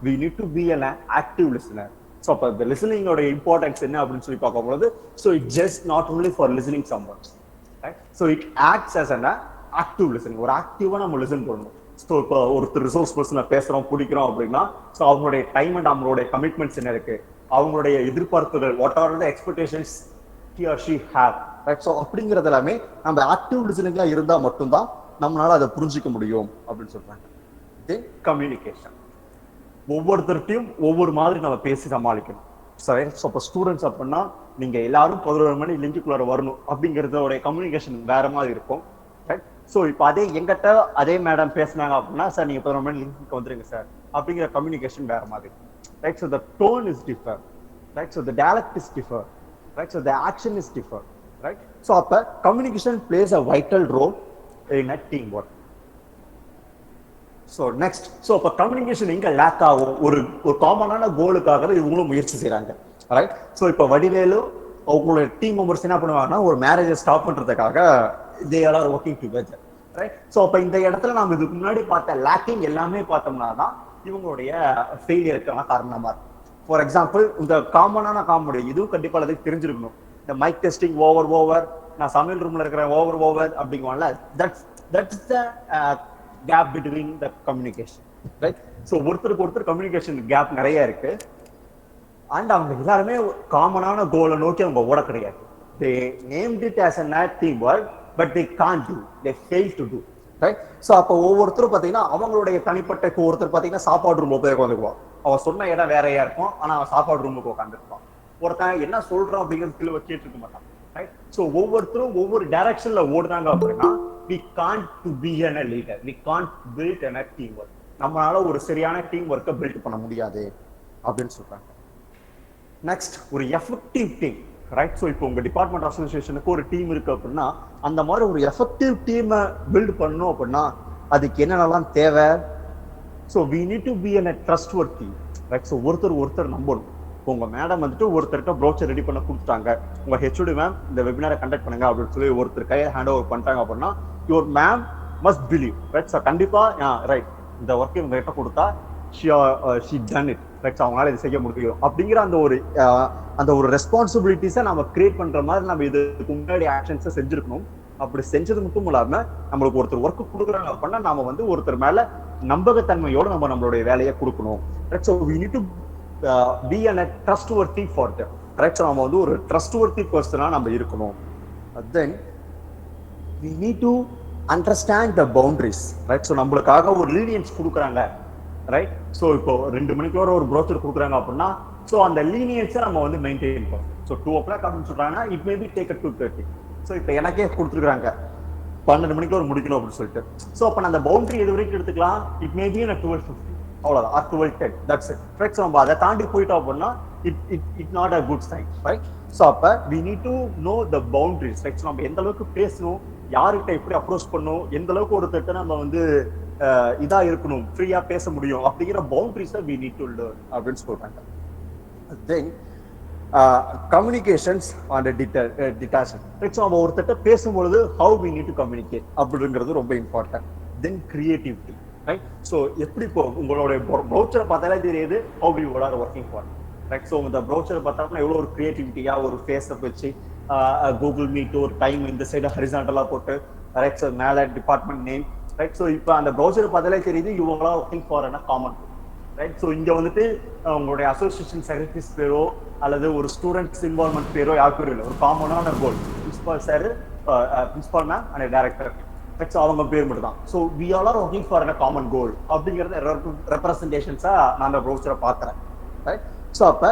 we need to be an active listener. So அப்ப the listening ஓட importance என்ன அப்படின்னு சொல்லி பார்க்கும்போது, so it just not only for listening someone. Right. So it acts as an active listening. ஒரு ஆக்டிவா நம்ம listen பண்ணணும். So இப்போ ஒருத்தர் ரிசோர்ஸ் பர்சனை பேசுறோம் பிடிக்கிறோம் அப்படின்னா, ஸோ அவங்களுடைய டைம் அண்ட் அவங்களுடைய கமிட்மெண்ட்ஸ் என்ன இருக்கு, அவங்களுடைய எதிர்பார்ப்புகள், what are the expectations he or she have, right? So அப்படிங்கிறது எல்லாமே நம்ம ஆக்டிவ் லிசனிங்கா இருந்தா மட்டும்தான் நம்மளால அதை புரிஞ்சிக்க முடியும் அப்படின்னு சொல்றாங்க. தென் கம்யூனிகேஷன், ஒவ்வொருத்தருட்டையும் ஒவ்வொரு மாதிரி நம்ம பேசி சமாளிக்கணும். சரி, ஸோ இப்போ ஸ்டூடெண்ட்ஸ் அப்படின்னா நீங்க எல்லாரும் 11 மணி லிஞ்சுக்குள்ளார வரணும் அப்படிங்கிறதோட கம்யூனிகேஷன் வேற மாதிரி இருக்கும். ரைட்? ஸோ இப்போ அதே எங்கிட்ட அதே மேடம் பேசினாங்க அப்படின்னா, சார் நீங்க 11 மணி லிஞ்சுக்கு வந்துருங்க சார் அப்படிங்கிற கம்யூனிகேஷன் வேற மாதிரி. Right? So the tone is differ, right? So the dialect is differ, right? So the action is differ, right? So அப்போ communication plays a vital role in a team work. So next, so இப்போ communication எங்க lag ஆகும்? ஒரு காமனான கோலுக்காக இவங்களும் முயற்சி செய்யறாங்க. Right? So இப்போ வடிவேலு அவங்களோட டீம் மெம்பர்ஸ் என்ன பண்ணுவாங்கன்னா, ஒரு மேரேஜை ஸ்டாப் பண்றதுக்காக they are working together. Right? So அப்போ இந்த இடத்துல நம்ம இதுக்கு முன்னாடி பார்த்த லேக்கிங் எல்லாமே பார்த்தோம்னா தான் இவங்களுடைய ஃபெயிலியருக்கான காரணமா இருக்கும். ஃபார் எக்ஸாம்பிள், இந்த காமனான காமெடி இதுவும் கண்டிப்பா அதுக்கு தெரிஞ்சிருக்கணும். இந்த மைக் டெஸ்டிங் ஓவர், நான் சமையல் ரூம்ல இருக்கிறேன் ஓவர் அப்படிங்குவாங்கல்ல, that's the gap between the communication. Right? So ஒருத்தருக்கு ஒருத்தர் கம்யூனிகேஷன் கேப் நிறைய இருக்கு. அண்ட் அவங்க எல்லாருமே காமனான கோலை நோக்கி அவங்க ஓட கிடையாது. they named it as a team work, but they can't do, they fail to do. Right? So அப்போ ஒவ்வொருத்தரும் பார்த்தீங்கன்னா அவங்களுடைய தனிப்பட்ட ஒருத்தர் பார்த்தீங்கன்னா சாப்பாடு ரூம் போய் உட்காந்துக்குவான். அவன் சொன்ன இடம் வேறையா இருக்கும், ஆனா அவன் சாப்பாடு ரூமுக்கு உட்காந்துருப்பான். ஒருத்தன் என்ன சொல்றான் அப்படிங்கிறது கிலோ கேட்டுருக்க மாட்டான். ரைட்? ஸோ ஒவ்வொருத்தரும் ஒவ்வொரு டைரக்ஷன்ல ஓடுறாங்க அப்படின்னா we can't to be a leader, we can't build a team work. நம்மளால ஒரு சரியான டீம் ஒர்க்கை பில்ட் பண்ண முடியாது அப்படின்னு சொல்றாங்க. நெக்ஸ்ட், ஒரு எஃபெக்டிவ் டீம். ரைட்? ஸோ இப்போ உங்க டிபார்ட்மெண்ட் அசோசியேஷனுக்கு ஒரு டீம் இருக்கு அப்படின்னா, அந்த மாதிரி ஒரு எஃபெக்டிவ் டீமை பில்ட் பண்ணணும் அப்படின்னா அதுக்கு என்னென்னலாம் தேவை? So we need to be a trustworthy. Right? So ஒருத்தர் நம்பணும். உங்க மேடம் வந்துட்டு ஒருத்தர்கிட்ட ப்ரோச்சர் ரெடி பண்ண கொடுத்துட்டாங்க, உங்க ஹெச்ஓடி மேம் இந்த வெபினாரை கண்டக்ட் பண்ணுங்க அப்படின்னு சொல்லி ஒருத்தர் கையை ஹேண்ட் ஓவர் பண்ணிட்டாங்க அப்படின்னா, your ma'am must believe. Right? So கண்டிப்பா ரைட், இந்த ஒர்க் இவங்க கிட்ட கொடுத்தா she done it. ரைட்? அவங்களால இது செய்ய முடியும் அப்படிங்கிற அந்த ஒரு ரெஸ்பான்சிபிலிட்டிஸை நம்ம கிரியேட் பண்ற மாதிரி நம்ம இதுக்கு முன்னாடி ஆக்ஷன்ஸை செஞ்சிருக்கணும். அப்படி செஞ்சது மட்டும் இல்லாம நம்மளுக்கு ஒருத்தர் ஒர்க் கொடுக்குறாங்க அப்படின்னா நாம வந்து ஒருத்தர் மேல நம்பகத்தன்மையோட நம்மளுடைய வேலையை கொடுக்கணும். Right? So we need to be a trustworthy for them. Right? So நம்ம வந்து ஒரு trustworthy பர்சனா நம்ம இருக்கணும். தென் we need to understand the boundaries. Right? So நம்மளுக்காக ஒரு லீனியன்ஸ் கொடுக்குறாங்க. ரைட்? ஸோ இப்போ 2 மணிக்குள்ள ஒரு ப்ரோச்சர் கொடுக்குறாங்க அப்படின்னா, ஸோ அந்த லீனியன்ஸை நம்ம வந்து மெயின்டைன் பண்ணணும். ஸோ 2 o'clock அப்படின்னு சொல்றாங்கன்னா it may B take 2:30. So இப்போ எனக்கே கொடுத்துருக்காங்க 12 மணிக்குள்ள முடிக்கணும் அப்படின்னு சொல்லிட்டு. ஸோ அப்போ நான் அந்த பவுண்டரி எது வரைக்கும் எடுத்துக்கலாம்? இட் மே பி 12:50, அவ்வளோதான், or 12:10. That's it. Right? So நம்ம அதை தாண்டி போயிட்டோம் அப்படின்னா it not a good sign. Right? So அப்போ we need to know the boundaries. Right? So நம்ம எந்த அளவுக்கு பேசணும், யார்கிட்ட எப்படி அப்ரோச் பண்ணணும், எந்த அளவுக்கு ஒருத்தட்ட நம்ம வந்து இதா இருக்கணும், ஃப்ரீயா பேச முடியும் அப்படிங்கிற பவுண்டரிஸை we need to learn அப்படின்னு சொல்றாங்க. Then communications and detachment. Right? So நம்ம ஒருத்தட்ட பேசும்பொழுது how we need to communicate அப்படிங்கிறது ரொம்ப இம்பார்ட்டன்ட். தென் கிரியேட்டிவிட்டி. ரைட்? ஸோ எப்படி இப்போ உங்களுடைய ப்ரௌச்சரை பார்த்தாலே தெரியுது how you are working for. Right? So இந்த ப்ரௌச்சரை பார்த்தோம்னா எவ்வளோ ஒரு கிரியேட்டிவிட்டியா ஒரு ஃபேஸை வச்சு கூகுள் மீட் ஒரு டைம் இந்த சைடு ஹரிசாண்டலா போட்டு, ரைட்? ஸோ மேலே டிபார்ட்மெண்ட் நேம். ரைட்? ஸோ இப்போ அந்த ப்ரௌச்சரை பார்த்தாலே தெரியுது இவங்களா working for common. Right? So இங்க வந்துட்டு உங்களுடைய அசோசியேஷன் செக்ரட்டரிஸ் பேரோ அல்லது ஒரு ஸ்டூடெண்ட்ஸ் இன்வால்மெண்ட் பேரோ யாருக்கும் இல்லை, ஒரு காமனான goal principal sir, principal ma'am and director. Right? So அவங்க பேர் மட்டும் தான். So we all are working for common goal அப்படிங்கிறத ரெப்ரசன்டேஷன்ஸா நான் அந்த ப்ரௌச்சரை பார்க்குறேன். ரைட்? ஸோ அப்போ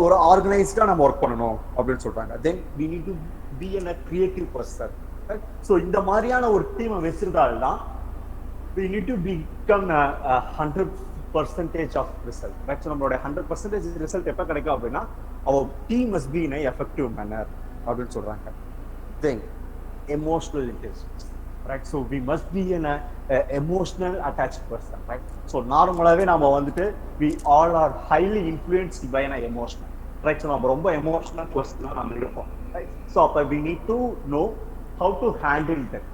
ஒரு ஆர்கனைஸ்டா நம்ம ஒர்க் பண்ணணும் அப்படின்னு சொல்றாங்க. தென் we need to be a creative person. Right? So இந்த மாதிரியான ஒரு டீமை வச்சிருந்தால்தான் we need to become a 100% of result. Right? So நம்மளோட 100% ரிசல்ட் எப்போ கிடைக்கும் அப்படின்னா our team must be in a effective manner அப்படின்னு சொல்றாங்க. தென் emotional intelligence. Right? So we must be in a emotional attached person. Right? So நார்மலாகவே நம்ம வந்துட்டு we all are highly influenced by an emotional. Right? So நம்ம ரொம்ப emotional பர்சனாக நம்ம இருப்போம். ரைட்? ஸோ அப்போ we need to know how to handle that.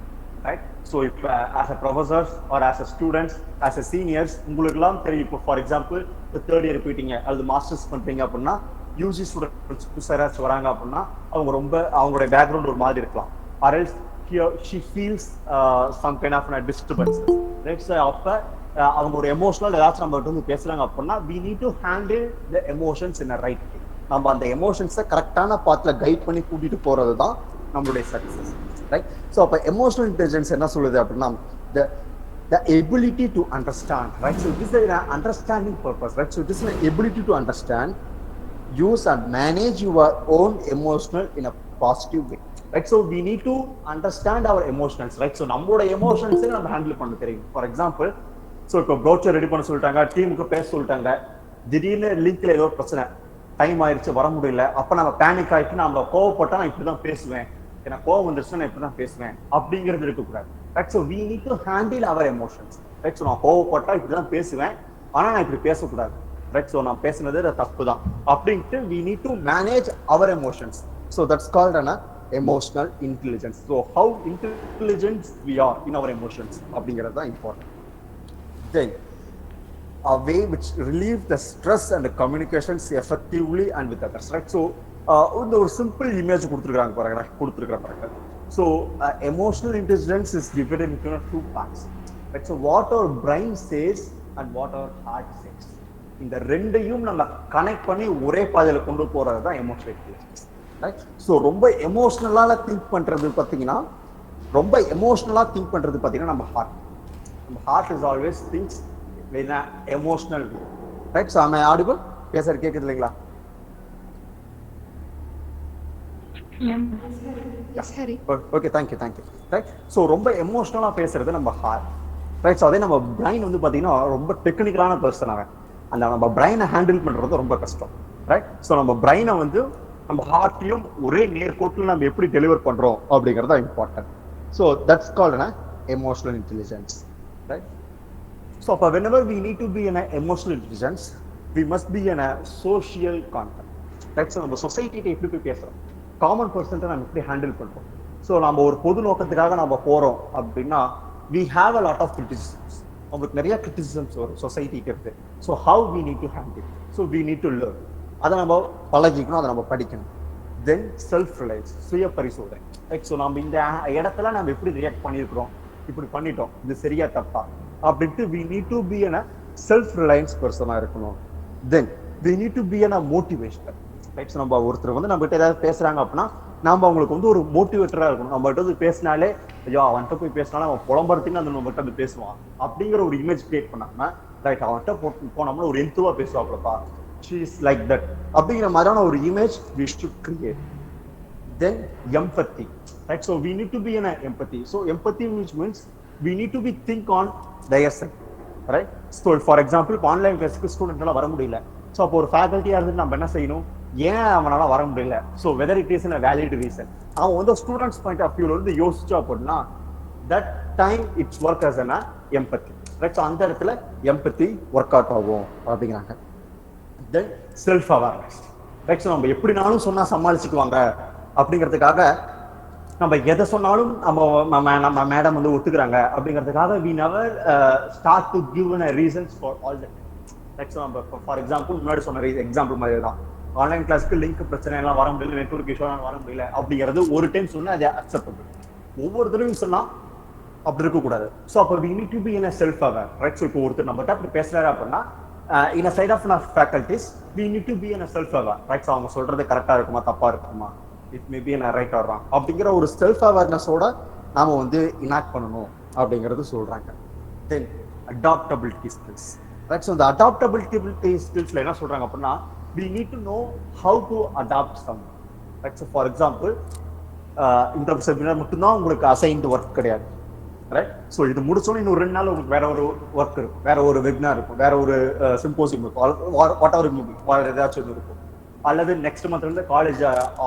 Right? So if as a professors or as a students, as a seniors, உங்களுக்குலாம் தெரியும், இப்போ for example இப்போ 3rd இயர் போயிட்டீங்க அல்லது மாஸ்டர்ஸ் பண்றீங்க அப்படின்னா யூஜி ஸ்டூடெண்ட்ஸ் புதுசாக வராங்க அப்படின்னா அவங்க ரொம்ப அவங்களுடைய பேக்ரவுண்ட் ஒரு மாதிரி இருக்கலாம். or else she feels some kind of a disturbance. Right? So அப்போ அவங்க ஒரு எமோஷனல் ஏதாச்சும் நம்ம வந்து பேசுறாங்க அப்படின்னா we need to handle the emotions in a right way. நம்ம அந்த எமோஷன்ஸை கரெக்டான பாத்துல கைட் பண்ணி கூட்டிட்டு போறது தான் நம்மளுடைய சக்சஸ், ரைட்? ஸோ அப்போ எமோஷனல் இன்டெலிஜென்ஸ் என்ன சொல்லுது அப்படின்னா the ability to understand, right? So this is an understanding purpose, right? So this is an ability to understand, use and manage your own emotional in a positive way, right? So we need to understand our emotions, right? So நம்மளோட emotions நம்ம handle பண்ண தெரியும். For example, so இப்போ brochure ready பண்ண சொல்லிட்டாங்க, டீமுக்கு பேச சொல்லிட்டாங்க, திடீர்னு லிங்க்ல ஏதோ பிரச்சனை, டைம் ஆயிடுச்சு, வர முடியல, அப்ப நம்ம பேனிக் ஆயிட்டு நம்ம கோவப்பட்டா நான் இப்படிதான் பேசுவேன், எனக்கு கோவம் வந்துருச்சுன்னா நான் இப்படிதான் பேசுவேன் அப்படிங்கிறது இருக்கக்கூடாது, right? So we need to handle our emotions, right? So நான் கோவப்பட்டா இப்படிதான் பேசுவேன், ஆனா நான் இப்படி பேசக்கூடாது, ரைட்? ஸோ நான் பேசுனது தப்பு தான் அப்படின்ட்டு we need to manage our emotions. So that's called an emotional intelligence. So how intelligent we are in our emotions அப்படிங்கிறது தான் important. Then a way which relieve the stress and the communications effectively and with others, right? So இந்த ஒரு simple image கொடுத்துருக்காங்க பாருங்க. So emotional intelligence is divided into two parts, right? So what our brain says and what our heart says, இந்த ரெண்டையும் நம்ம connect பண்ணி ஒரே பாதையில கொண்டு போறது தான் எமோஷனல் இன்டெலிஜென்ஸ், ரைட்? ஸோ ரொம்ப எமோஷனலா திங்க் பண்றது பார்த்தீங்கன்னா நம்ம heart is always thinks in an emotional way, right? So am I audible? பேசுறது கேக்குது இல்லைங்களா? Yes, Harry. Okay, thank you, right? So ரொம்ப எமோஷனலா பேசுறது நம்ம ஹார்ட், ரைட்? ஸோ அதே நம்ம பிரைன் வந்து பாத்தீங்கன்னா ரொம்ப டெக்னிக்கலான பர்சன் அவன், அந்த நம்ம பிரைனை ஹேண்டில் பண்றது ரொம்ப கஷ்டம், ரைட்? ஸோ நம்ம பிரைனை வந்து நம்ம ஹார்ட்டையும் ஒரே நேர்கோட்டில் நம்ம எப்படி டெலிவர் பண்றோம் அப்படிங்கிறது தான் important. So that's called an emotional intelligence, right? So whenever we need to be in an emotional intelligence, we must be in a social contact, right? So நம்ம சொசைட்டிட்ட எப்படி போய் பேசுறோம், காமன் பர்சன்ட்ட நம்ம எப்படி ஹேண்டில் பண்றோம். ஸோ நம்ம ஒரு பொது நோக்கத்துக்காக நம்ம போறோம் அப்படின்னா we have a lot of criticisms, நமக்கு நிறைய criticisms வரும் சொசைட்டிக்கு இருக்கு. So how we need to handle it, so we need to learn, அதை நம்ம பழகிக்கணும், அதை நம்ம படிக்கணும். தென் செல்ஃப் ரிலையன்ஸ், சுய பரிசோதனை, ரைட்? ஸோ நம்ம இந்த இடத்துல நம்ம எப்படி ரியாக்ட் பண்ணியிருக்கிறோம், இப்படி பண்ணிட்டோம், இது சரியா தப்பா அப்படின்ட்டு we need to be a self reliance person இருக்கணும். Then we need to be a motivator, right? So நம்ம ஒருத்தர் வந்து நம்ம கிட்ட ஏதாவது பேசுறாங்க அப்படின்னா நாம அவங்களுக்கு வந்து ஒரு மோட்டிவேட்டரா இருக்கணும். நம்ம கிட்ட வந்து பேசினாலே ஐயோ அவன்கிட்ட போய் பேசினாலும் அவன் புலம்புறதுக்கு அந்த நம்ம கிட்ட வந்து பேசுவான் அப்படிங்கிற ஒரு இமேஜ் கிரியேட் பண்ணாம, ரைட், அவன்கிட்ட போனோம்னா ஒரு எந்துவா பேசுவாப்லப்பா, she is like that அப்படிங்கிற மாதிரியான ஒரு image we should create. Then empathy, right? So we need to be an empathy. So empathy which means we need to be think on their side, right? So for example, இப்போ online கிளாஸ்க்கு ஸ்டூடெண்ட்னால வர முடியல, so அப்போ ஒரு ஃபேக்கல்ட்டியா இருந்து நம்ம என்ன செய்யணும், ஏன் அவனால வர முடியல, so whether it is a valid reason, அவன் வந்து ஸ்டூடெண்ட்ஸ் பாயிண்ட் ஆஃப் வியூல இருந்து யோசிச்சா அப்படின்னா that time it's work as an empathy, right? So அந்த இடத்துல empathy ஒர்க் அவுட் ஆகும் அப்படிங்கிறாங்க. தென் செல்ஃப் அவேர்னஸ், ரைட்? ஸோ நம்ம எப்படினாலும் சொன்னா சமாளிச்சுக்குவாங்க அப்படிங்கிறதுக்காக நம்ம எதை சொன்னாலும் நம்ம மேடம் வந்து ஒத்துக்கிறாங்க அப்படிங்கிறதுக்காக we never start to give a reasons for all that, right? So நம்ம ஃபார் எக்ஸாம்பிள் முன்னாடி சொன்ன எக்ஸாம்பிள் மாதிரி தான், ஆன்லைன் கிளாஸ்க்கு லிங்க் பிரச்சனை எல்லாம் வர முடியல, நெட்வொர்க் இஷ்யூ வர முடியல அப்படிங்கிறது ஒரு டைம் சொன்னா அது அக்செப்டபிள், ஒவ்வொரு தடவையும் சொன்னா அப்படி இருக்கக்கூடாது. ஸோ அப்போ we need to be in a self aware, right? So இப்போ ஒருத்தர் நம்மகிட்ட அப்படி பேசுறாரு அப்படின்னா in a side of faculties we need to be in a self aware, right? So அவங்க சொல்றது கரெக்டா இருக்குமா தப்பா இருக்குமா, it may be right or wrong அப்படிங்கிற ஒரு செல்ஃப் அவேர்னஸோட நாம வந்து இனாக்ட் பண்ணணும் அப்படிங்கிறது சொல்றாங்க. தென் அடாப்டபிலிட்டி ஸ்கில்ஸ், ரைட்? ஸோ இந்த அடாப்டபிலிட்டி ஸ்கில்ஸ்ல என்ன சொல்றாங்க அப்படின்னா we need to know how to adapt someone, right? So for example, இந்த செமினார் மட்டும்தான் உங்களுக்கு அசைன்டு ஒர்க் கிடையாது, ரைட்? ஸோ இது முடிச்சோன்னு இன்னும் 2 நாள் உங்களுக்கு வேற ஒரு ஒர்க் இருக்கும், வேற ஒரு வெபினார் இருக்கும், வேற ஒரு சிம்போசியம் இருக்கும், வாட் எவர் ஏதாச்சும் இருக்கும், அல்லது நெக்ஸ்ட் மந்த் வந்து காலேஜ்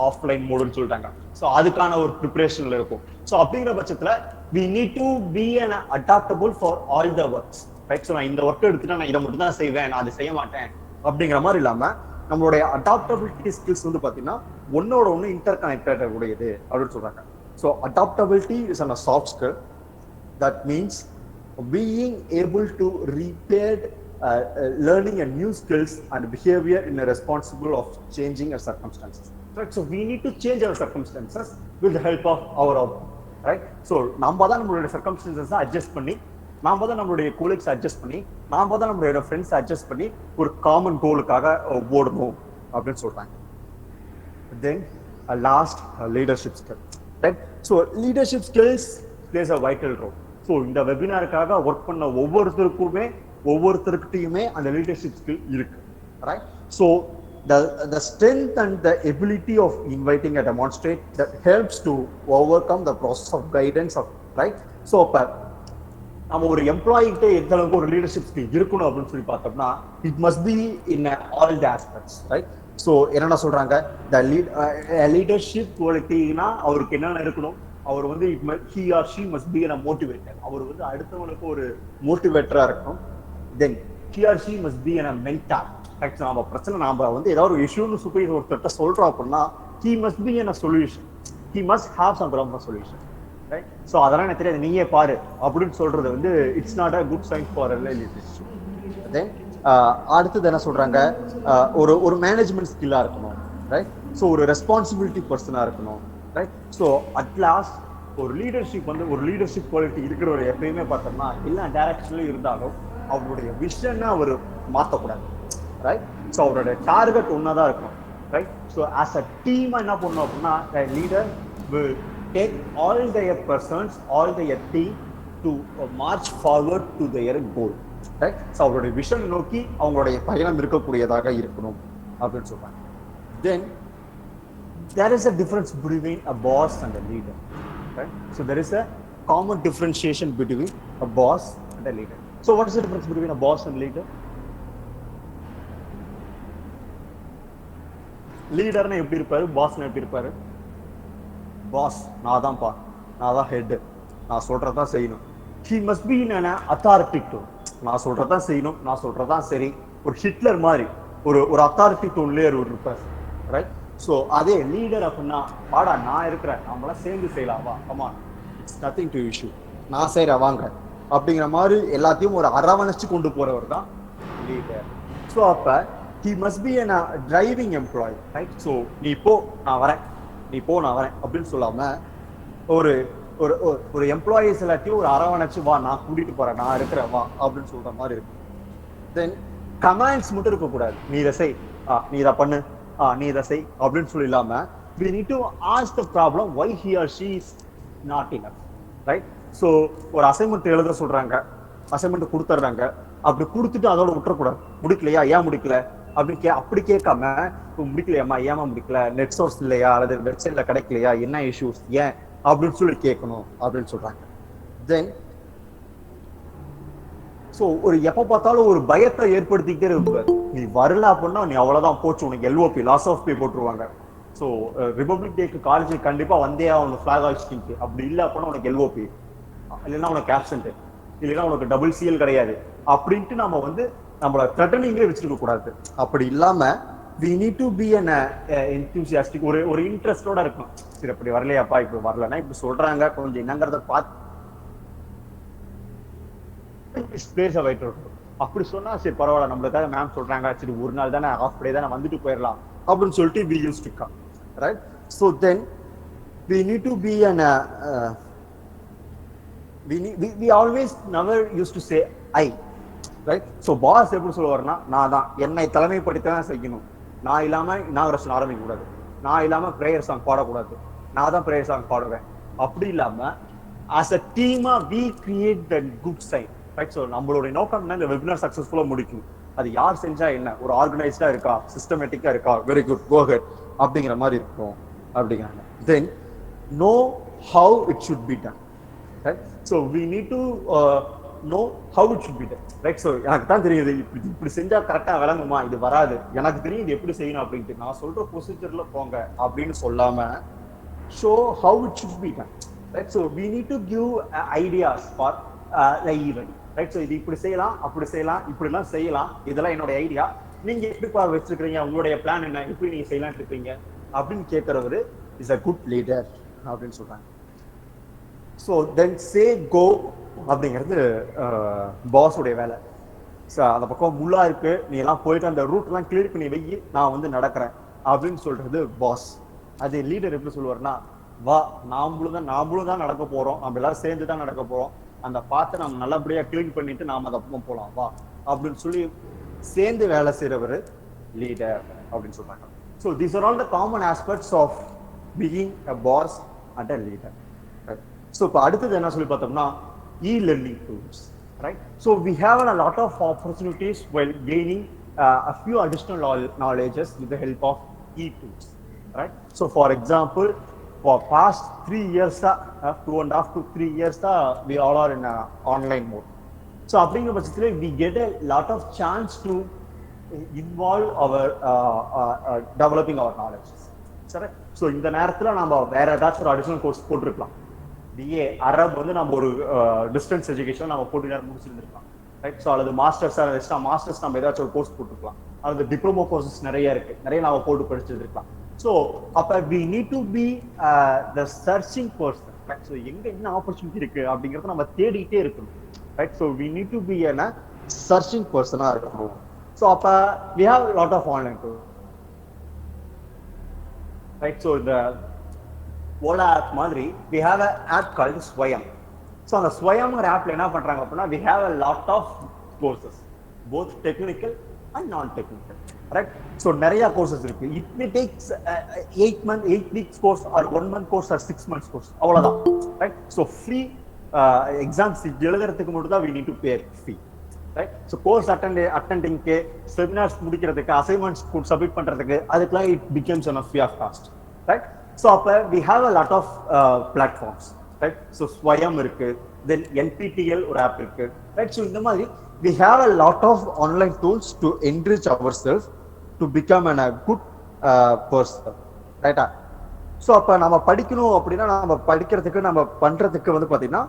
ஆஃப்லைன் மோடுன்னு சொல்லிட்டாங்க, ஸோ அதுக்கான ஒரு ப்ரிப்பரேஷன்ல இருக்கும். ஸோ அப்படிங்கிற பட்சத்துல we need to be an adaptable for all the works, right? So நான் இந்த ஒர்க் எடுத்துட்டா நான் இதை மட்டும் தான் செய்வேன், நான் அதை செய்ய மாட்டேன் அப்படிங்கிற மாதிரி இல்லாம நம்மளுடைய அடாப்டபிலிட்டி ஸ்கில்ஸ் வந்து பாத்தீங்கன்னா ஒன்னோட ஒன்று இன்டர் கனெக்டட் உடையது அப்படின்னு சொல்றாங்க. So adaptability is a soft skill, that means being able to repair learning a new skills and behavior in a responsible of changing our circumstances, right? So we need to change our circumstances with the help of our outcome, right? So நாம தான் நம்மளுடைய circumstances adjust பண்ணி, நாம தான் நம்மளுடைய கோலிக்ஸ் adjust பண்ணி, நாம தான் நம்மளுடைய ஃப்ரெண்ட்ஸ் அட்ஜஸ்ட் பண்ணி ஒரு காமன் கோலுக்காக ஓடணும் அப்படின்னு சொல்றாங்க. Then last, leadership skill, right? So leadership skills plays a vital role. So இந்த வெபினாருக்காக ஒர்க் பண்ண ஒவ்வொருத்தருக்கிட்டையுமே அந்த லீடர்ஷிப் ஸ்கில் இருக்கு, right? So the strength and the ability of inviting a demonstrate that helps to overcome the process of guidance of, right? So நம்ம ஒரு employee கிட்ட எந்த அளவுக்கு ஒரு லீடர்ஷிப் ஸ்கில் இருக்கணும் அப்படின்னு சொல்லி பார்த்தோம்னா it must be in all the aspects, right? So என்னென்ன சொல்றாங்க, லீடர்ஷிப் குவாலிட்டினா அவருக்கு என்னென்ன இருக்கணும், அவர் வந்து he or she must be a motivator, அவர் வந்து அடுத்தவங்களுக்கு ஒரு மோட்டிவேட்டரா இருக்கணும். தென் he or she must be a mentor, right? நம்ம பிரச்சனை நாம வந்து ஏதாவது ஒரு இஷ்யூன்னு சொல்லி ஒருத்தர்கிட்ட சொல்றோம் அப்படின்னா he must be a solution, he must have some kind of solution, right? So அதெல்லாம் எனக்கு தெரியாது, நீயே பாரு அப்படின்னு சொல்றது வந்து it's not a good sign for leadership. Then அடுத்தது என்ன சொல்றாங்க, ஒரு மேனேஜ்மெண்ட் ஸ்கில்லா இருக்கணும், ரைட்? ஸோ ஒரு ரெஸ்பான்சிபிலிட்டி பர்சனா இருக்கணும், ரைட்? ஸோ அட் லாஸ்ட் ஒரு லீடர்ஷிப் வந்து ஒரு லீடர்ஷிப் குவாலிட்டி இருக்கிறவர் எப்பயுமே பார்த்தோம்னா எல்லா டைரக்ஷன்லயும் இருந்தாலும் அவருடைய விஷனை அவர் மாற்றக்கூடாது, ரைட்? ஸோ அவருடைய டார்கெட் ஒன்னாதான் இருக்கணும், ரைட்? ஸோ ஆஸ் அ டீமா என்ன பண்ணணும் அப்படின்னா leader will take all their persons, all their team to march forward to their goal, right? So அவருடைய விஷன் நோக்கி அவங்களுடைய பயணம் இருக்கக்கூடியதாக இருக்கணும் அப்படின்னு சொல்றாங்க. Then there is a difference between a boss and a leader, right? So there is a common differentiation between a boss and a leader. So what is the difference between a boss and leader? லீடர்னா எப்படி இருப்பாரு, பாஸ்னா எப்படி இருப்பாரு? Pass நான் தான் head, நான் சொல்றதான் செய்யணும். he must be in an authority tone, நான் சொல்றதான் செய்யணும், நான் சொல்றதான் சரி. ஒரு ஹிட்லர் மாதிரி ஒரு அத்தாரிட்டி டோன்லயே இருப்பார், ரைட்? ஸோ அதே லீடர் அப்படின்னா வாடா நான் இருக்கிறேன், நம்மளாம் சேர்ந்து செய்யலாம், வா come on, it's nothing to issue, நான் செய்கிறேன் வாங்க அப்படிங்கிற மாதிரி எல்லாத்தையும் ஒரு அரவணைச்சு கொண்டு போறவர் தான் லீடர். ஸோ அப்ப he must be a driving employee, right? So நீ போ நான் வரேன் அப்படின்னு சொல்லாம ஒரு ஒரு ஒரு எம்ப்ளாயிஸ் எல்லாத்தையும் ஒரு அரவணைச்சு வா நான் கூட்டிட்டு போறேன், நான் இருக்கிறேன் வா அப்படின்னு சொல்ற மாதிரி இருக்கு. தென் கமாண்ட்ஸ் மட்டும் இருக்கக்கூடாது, நீ இதை செய், நீ இதை பண்ணு, நீ இதை செய் அப்படின்னு சொல்லி இல்லாம we need to ask the problem why he or she is not enough, right? So ஒரு அசைன்மெண்ட் எழுத சொல்றாங்க, அசைன்மெண்ட் கொடுத்துட்றாங்க, அப்படி கொடுத்துட்டு அதோட விட்டுறக்கூடாது. முடிக்கலையா, ஏன் முடிக்கல அப்படி கேட்காம முடிக்கலையாமா, ஏமா முடிக்கல, நெட் சோர்ஸ் இல்லையா அல்லது வெப்சைட்ல கிடைக்கலையா, என்ன இஷ்யூஸ், ஏன் அப்படின்னு சொல்லி கேட்கணும் அப்படின்னு சொல்றாங்க. தென் ஸோ ஒரு எப்ப பார்த்தாலும் ஒரு பயத்தை ஏற்படுத்திக்கிட்டே இருப்பார். நீ வரல அப்படின்னா நீ அவ்வளவுதான், போச்சு உனக்கு எல்ஓபி லாஸ் ஆஃப் பே போட்டுருவாங்க. ஸோ ரிபப்ளிக் டேக்கு காலேஜுக்கு கண்டிப்பா வந்தே அவனுக்கு ஃபிளாக் ஹாய்ஸ்டிங்க்கு, அப்படி இல்லை அப்படின்னா உனக்கு எல்ஓபி, இல்லைன்னா உனக்கு ஆப்சென்ட், இல்லைன்னா உனக்கு டபுள் சிஎல் கிடையாது அப்படின்ட்டு நம்ம வந்து நம்மள த்ரெட்டனிங்லேயே வச்சிருக்க கூடாது. அப்படி இல்லாம we need to be an enthusiastic, ஒரு இன்ட்ரெஸ்டோட இருக்கணும். சரி அப்படி வரலையாப்பா, இப்படி வரலன்னா இப்படி சொல்றாங்க, கொஞ்சம் என்னங்கிறத பார்த்து அப்படி சொன்னா சரி பரவாயில்ல, நம்மளுக்காக மேம் சொல்றாங்க, சரி ஒரு நாள் தானே, ஹாஃப் டே தானே, வந்துட்டு போயிடலாம் அப்படின்னு சொல்லிட்டு we used to come, right? So then we need to be an we always never used to say I, right? So boss எப்படி சொல்லுவாருன்னா நான் தான் என்னை தலைமைப்படுத்ததான் செய்யணும், நான் இல்லாம இனாகரேஷன் ஆரம்பிக்க கூடாது, நான் இல்லாம பிரேயர் சாங் பாடக்கூடாது, நான் தான் பிரேயர் சாங் பாடுவேன். அப்படி இல்லாம as a team we create the good sign, right? So நம்மளுடைய நோக்கம் என்ன, இந்த வெபினார் சக்சஸ்ஃபுல்லா முடிக்கும். அது யார் செஞ்சா என்ன, ஒரு ஆர்கனைஸ்டா இருக்கா, சிஸ்டமேட்டிக்கா இருக்கா, வெரி குட், கோ ஹெட் அப்படிங்கிற மாதிரி இருக்கும் அப்படிங்கிறாங்க. Then know how it should be done, right? So we need to know how it should be done, right? So எனக்கு தான் தெரியுது இப்படி செஞ்சா கரெக்டா விளங்குமா, இது வராது, எனக்கு தெரியும் இது எப்படி செய்யணும் அப்படின்ட்டு, நான் சொல்ற ப்ரொசீஜர்ல போங்க அப்படின்னு சொல்லாம show how it should be done, right? So we need to give ideas for the event, right? So இது இப்படி செய்யலாம், அப்படி செய்யலாம், இப்படிலாம் செய்யலாம், இதெல்லாம் என்னோட ஐடியா, நீங்க எப்படி வச்சிருக்கீங்க, உங்களுடைய பிளான் என்ன, எப்படி நீங்க செய்யலாம் இருக்கீங்க அப்படின்னு கேட்கறவரு இஸ் a good leader அப்படின்னு சொல்றாங்க. ஸோ தென் சே கோ அப்படிங்கிறது பாஸுடைய வேலை. ஸோ அந்த பக்கம் முள்ளா இருக்கு, நீ எல்லாம் போயிட்டு அந்த ரூட்லாம் கிளியர் பண்ணி வை, நான் வந்து நடக்கிறேன் அப்படின்னு சொல்றது பாஸ். அது லீடர் எப்படி சொல்லுவார்னா, வா நாமளும் தான் நடக்க போறோம், நம்ம எல்லாரும் சேர்ந்து தான் நடக்க போறோம், அந்த பாத்தை நம்ம நல்லபடியா கிளீன் பண்ணிட்டு நாம அந்த பக்கம் போலாம் வா அப்படின்னு சொல்லி சேர்ந்து வேலை செய்யறவர் லீடர் அப்படின்னு சொல்றாங்க. So these are all the common aspects of being a boss and a leader. Right? So இப்போ அடுத்தது என்ன சொல்லி பார்த்தோம்னா e-learning tools. Right? So we have a lot of opportunities while gaining a few additional knowledges with the help of e-tools. Right? So for example, for past 3 years, 2.5 to 3 years, we all are in online mode. So அப்படிங்கிற பட்சத்தில் we get a lot of chance to involve our developing our knowledge. சரி, so இந்த நேரத்தில் நம்ம வேற ஏதாச்சும் ஒரு additional course போட்டிருக்கலாம். பிஏ அரப் வந்து நம்ம ஒரு டிஸ்டன்ஸ் எஜுகேஷன் நம்ம போட்டு நேரம் முடிச்சிருந்துருக்கலாம். ரைட், ஸோ அல்லது மாஸ்டர்ஸ் நம்ம ஏதாச்சும் ஒரு கோர்ஸ் போட்டுருக்கலாம். அல்லது டிப்ளமோ கோர்சஸ் நிறைய இருக்கு, நிறைய நம்ம போட்டு படிச்சிருக்கலாம். ஸோ அப்போ we need to be the searching person. Right, so எங்க என்ன ஆப்பர்ச்சுனிட்டி இருக்கு அப்படிங்கிறத நம்ம தேடிட்டே இருக்கணும். Right, so we need to be என்ன சர்ச்சிங் பர்சனாக இருக்கணும். ஸோ அப்போ we have lot of online tool. Right, so இந்த ஓலா ஆப் மாதிரி we have an app called Swayam. ஸோ அந்த ஸ்வயம்ங்கிற ஆப்ல என்ன பண்றாங்க அப்படின்னா we have a lot of courses, both technical and non-technical. Right, so நிறைய கோர்சஸ் இருக்கு. It may takes 8 weeks course or 1 month course or 6 months course, அவ்வளவுதான். ரைட், ஸோ ஃப்ரீ எக்ஸாம்ஸ் எழுதுறதுக்கு மட்டும் தான் we need to pay fee. Right, so course அட்டெண்டிங்க்கு, seminars முடிக்கிறதுக்கு, assignments submit பண்றதுக்கு, அதுக்கெல்லாம் it becomes a free of cost. Right, so அப்போ we have a lot of platforms. Right, so Swayam இருக்கு, then NPTEL ஒரு ஆப் இருக்கு. ரைட், ஸோ இந்த மாதிரி we have a lot of online tools to enrich ourselves to become a good person. ரைட்டா, so அப்போ நம்ம படிக்கணும் அப்படின்னா நம்ம படிக்கிறதுக்கு நம்ம பண்றதுக்கு வந்து பார்த்தீங்கன்னா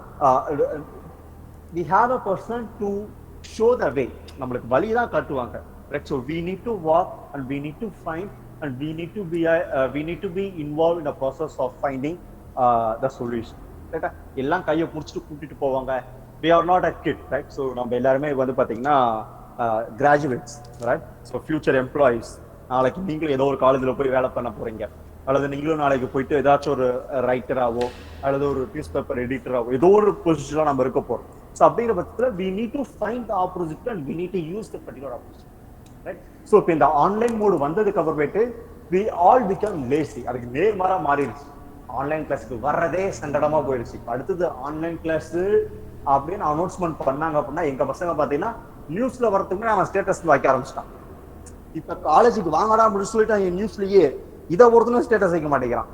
we have a person to show the way. நம்மளுக்கு வழி தான் காட்டுவாங்க. Right, so we need to walk and we need to find and we need to be involved in the process of finding the solution. Right, எல்லாம் கையை புடிச்சிட்டு கூட்டிட்டு போவாங்க. We are not a kid, right? So நம்ம எல்லாருமே வந்து பாத்தீங்கன்னா graduates, right? So future employees. நாளைக்கு நீங்களும் ஏதோ ஒரு காலேஜ்ல போய் வேலை பண்ண போறீங்க, அல்லது நீங்களும் நாளைக்கு போயிட்டு ஏதாச்சும் ஒரு ரைட்டராவோ அல்லது ஒரு நியூஸ் பேப்பர் எடிட்டராவோ ஏதோ ஒரு பொசிஷன்ல நம்ம இருக்க போறோம். ஸோ அப்படிங்கிற பட்சத்தில் we need to find the opportunity and we need to use the particular opportunity. Right? So இப்போ இந்த ஆன்லைன் மோடு வந்ததுக்கு அப்புறமேட்டு we all become lazy. அதுக்கு நேர்மாறா மாறிடுச்சு. ஆன்லைன் கிளாஸுக்கு வர்றதே சங்கடமா போயிடுச்சு. அடுத்தது ஆன்லைன் கிளாஸ் அப்படின்னு அனௌன்ஸ்மெண்ட் பண்ணாங்க அப்படின்னா எங்க பசங்க பாத்தீங்கன்னா நியூஸ்ல வரதுக்கு அவன் ஸ்டேட்டஸ் வைக்க ஆரம்பிச்சிட்டான். இப்ப காலேஜுக்கு வாங்கடா அப்படின்னு சொல்லிட்டு நியூஸ்லயே இதை ஒருத்தனும் ஸ்டேட்டஸ் வைக்க மாட்டேங்கிறான்.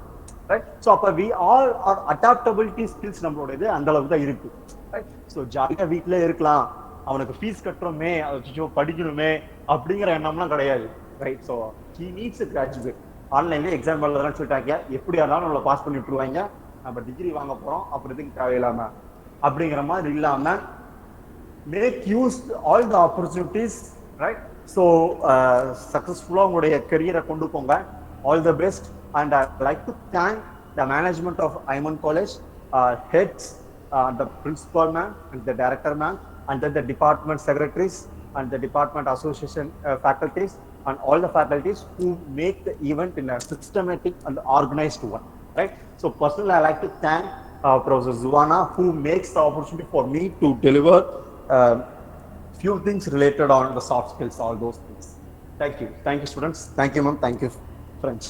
ரைட், ஸோ அப்ப we all are adaptability skills நம்மளோட இது அந்த அளவுக்கு தான் இருக்கு. ரைட், ஸோ ஜாலியா வீட்டிலே இருக்கலாம், அவனுக்கு ஃபீஸ் கட்டுறோமே, படிக்கணுமே அப்படிங்கிற எண்ணம்லாம் கிடையாது. Right, so he needs a graduate. ஆன்லைன்ல எக்ஸாம் எழுதலாம்னு சொல்லிட்டாங்க, எப்படியா இருந்தாலும் நம்மளை பாஸ் பண்ணி விட்டுருவாங்க, நம்ம டிகிரி வாங்க போறோம், அப்படிதுக்கு தேவையில்லாம அப்படிங்கிற மாதிரி இல்லாம make use all the opportunities. Right, so சக்சஸ்ஃபுல்லா உங்களுடைய கரியரை கொண்டு போங்க. All the best. And I like to thank the management of Aiman college, heads, the principal man and the director man, and then the department secretaries and the department association faculties and all the faculties who make the event in a systematic and organized one. Right, so personally I like to thank Professor Zuana, who makes the opportunity for me to deliver few things related on the soft skills, all those things. Thank you students, thank you ma'am, thank you friends.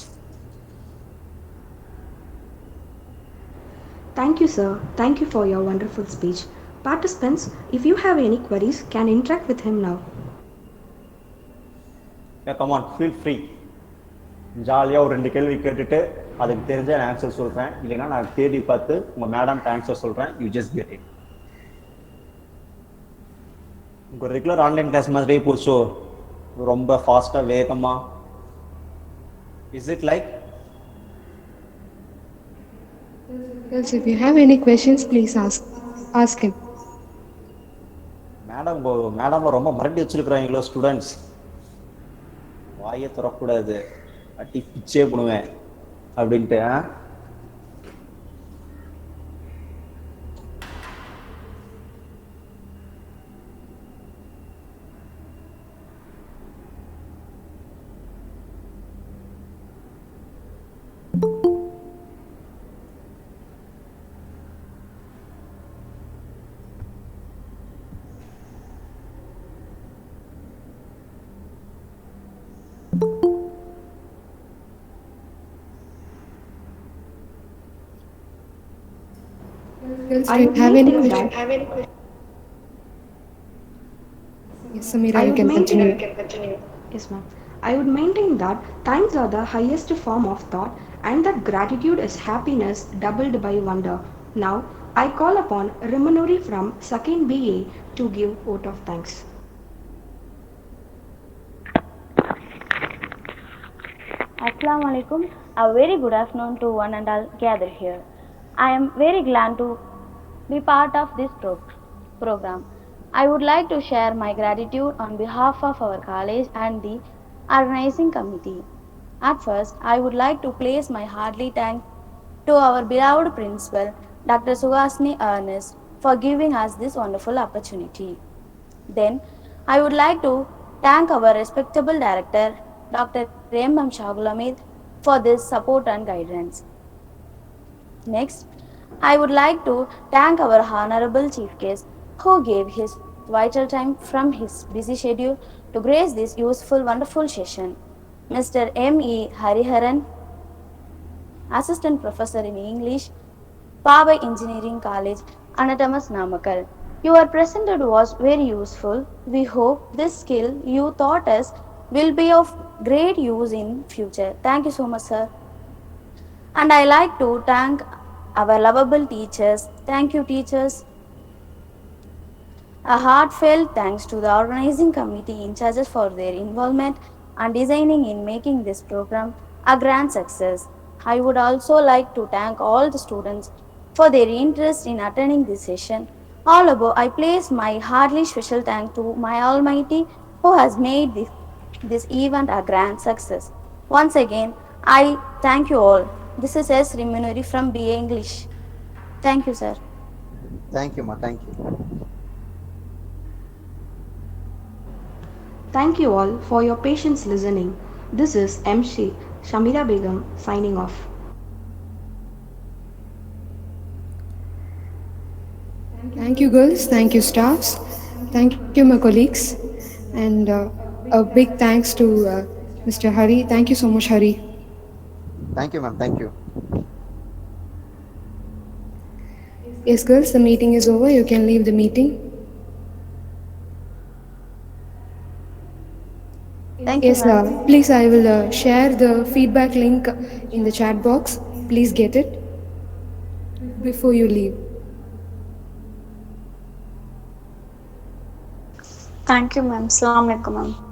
Thank you, sir. Thank you for your wonderful speech. Participants, if you have any queries, can interact with him now. Yeah, come on, feel free. ஜாலியாக ஒரு 2 கேள்வி கேட்டுட்டு அதுக்கு தெரிஞ்ச answer சொல்கிறேன், இல்லைன்னா நான் தேடி பார்த்து உங்கள் மேடம் ஆன்சர் சொல்கிறேன். You just get it. உங்கள் ரெகுலர் ஆன்லைன் கிளாஸ் மாதிரியே போச்சோ, ரொம்ப ஃபாஸ்ட்டாக வேகமாக? Is it like? Yes, if you have any questions, please ask him. Madam ரொம்ப மறட்டி வச்சிருக்கிறாங்களோ ஸ்டூடெண்ட்ஸ். வாயை திறக்கூடாது, அட்டி பிச்சே பண்ணுவேன் அப்படின்ட்டு. Girls, I do you would have any maintain question? that Yes, Samira, I you would can maintain continue. Yes, ma'am. I would maintain that thanks are the highest form of thought and that gratitude is happiness doubled by wonder. Now, I call upon Rimanuri from 2nd BA to give vote of thanks. Assalamu alaikum. A very good afternoon to one and all gathered here. I am very glad to be part of this program. I would like to share my gratitude on behalf of our college and the organizing committee. At first, I would like to place my hearty thanks to our beloved principal, Dr. Suhasini Ernest, for giving us this wonderful opportunity. Then, I would like to thank our respectable director, Dr. M. Shagulamid, for this support and guidance. Next, I would like to thank our Honorable Chief Guest who gave his vital time from his busy schedule to grace this useful, wonderful session. Mr. M. E. Hariharan, Assistant Professor in English, Pavai Engineering College, Anatomus Namakal. Your presented was very useful. We hope this skill you taught us will be of great use in future. Thank you so much, sir. And I like to thank our lovable teachers. Thank you, teachers. A heartfelt thanks to the organizing committee in charges for their involvement and designing in making this program a grand success. I would also like to thank all the students for their interest in attending this session. All above, I place my heartily special thanks to my Almighty who has made this event a grand success. Once again, I thank you all. This is S. Rimunuri from BA English. Thank you, sir. Thank you, ma. Thank you. Thank you all for your patience listening. This is MC Shamira Begum signing off. Thank you, girls. Thank you, staffs. Thank you, my colleagues. And a big thanks to Mr. Hari. Thank you so much, Hari. Thank you, ma'am. Thank you. Yes, girls, the meeting is over. You can leave the meeting. Thank you, Yes, ma'am. please, I will share the feedback link in the chat box. Please get it before you leave. Thank you, ma'am. Assalamu alaikum, ma'am.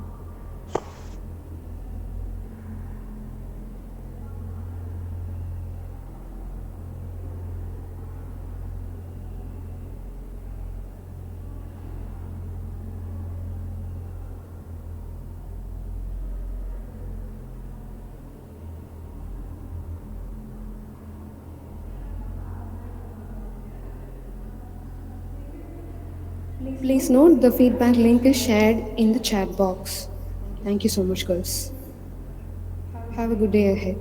Please note the feedback link is shared in the chat box. Thank you so much, girls. Have a good day ahead.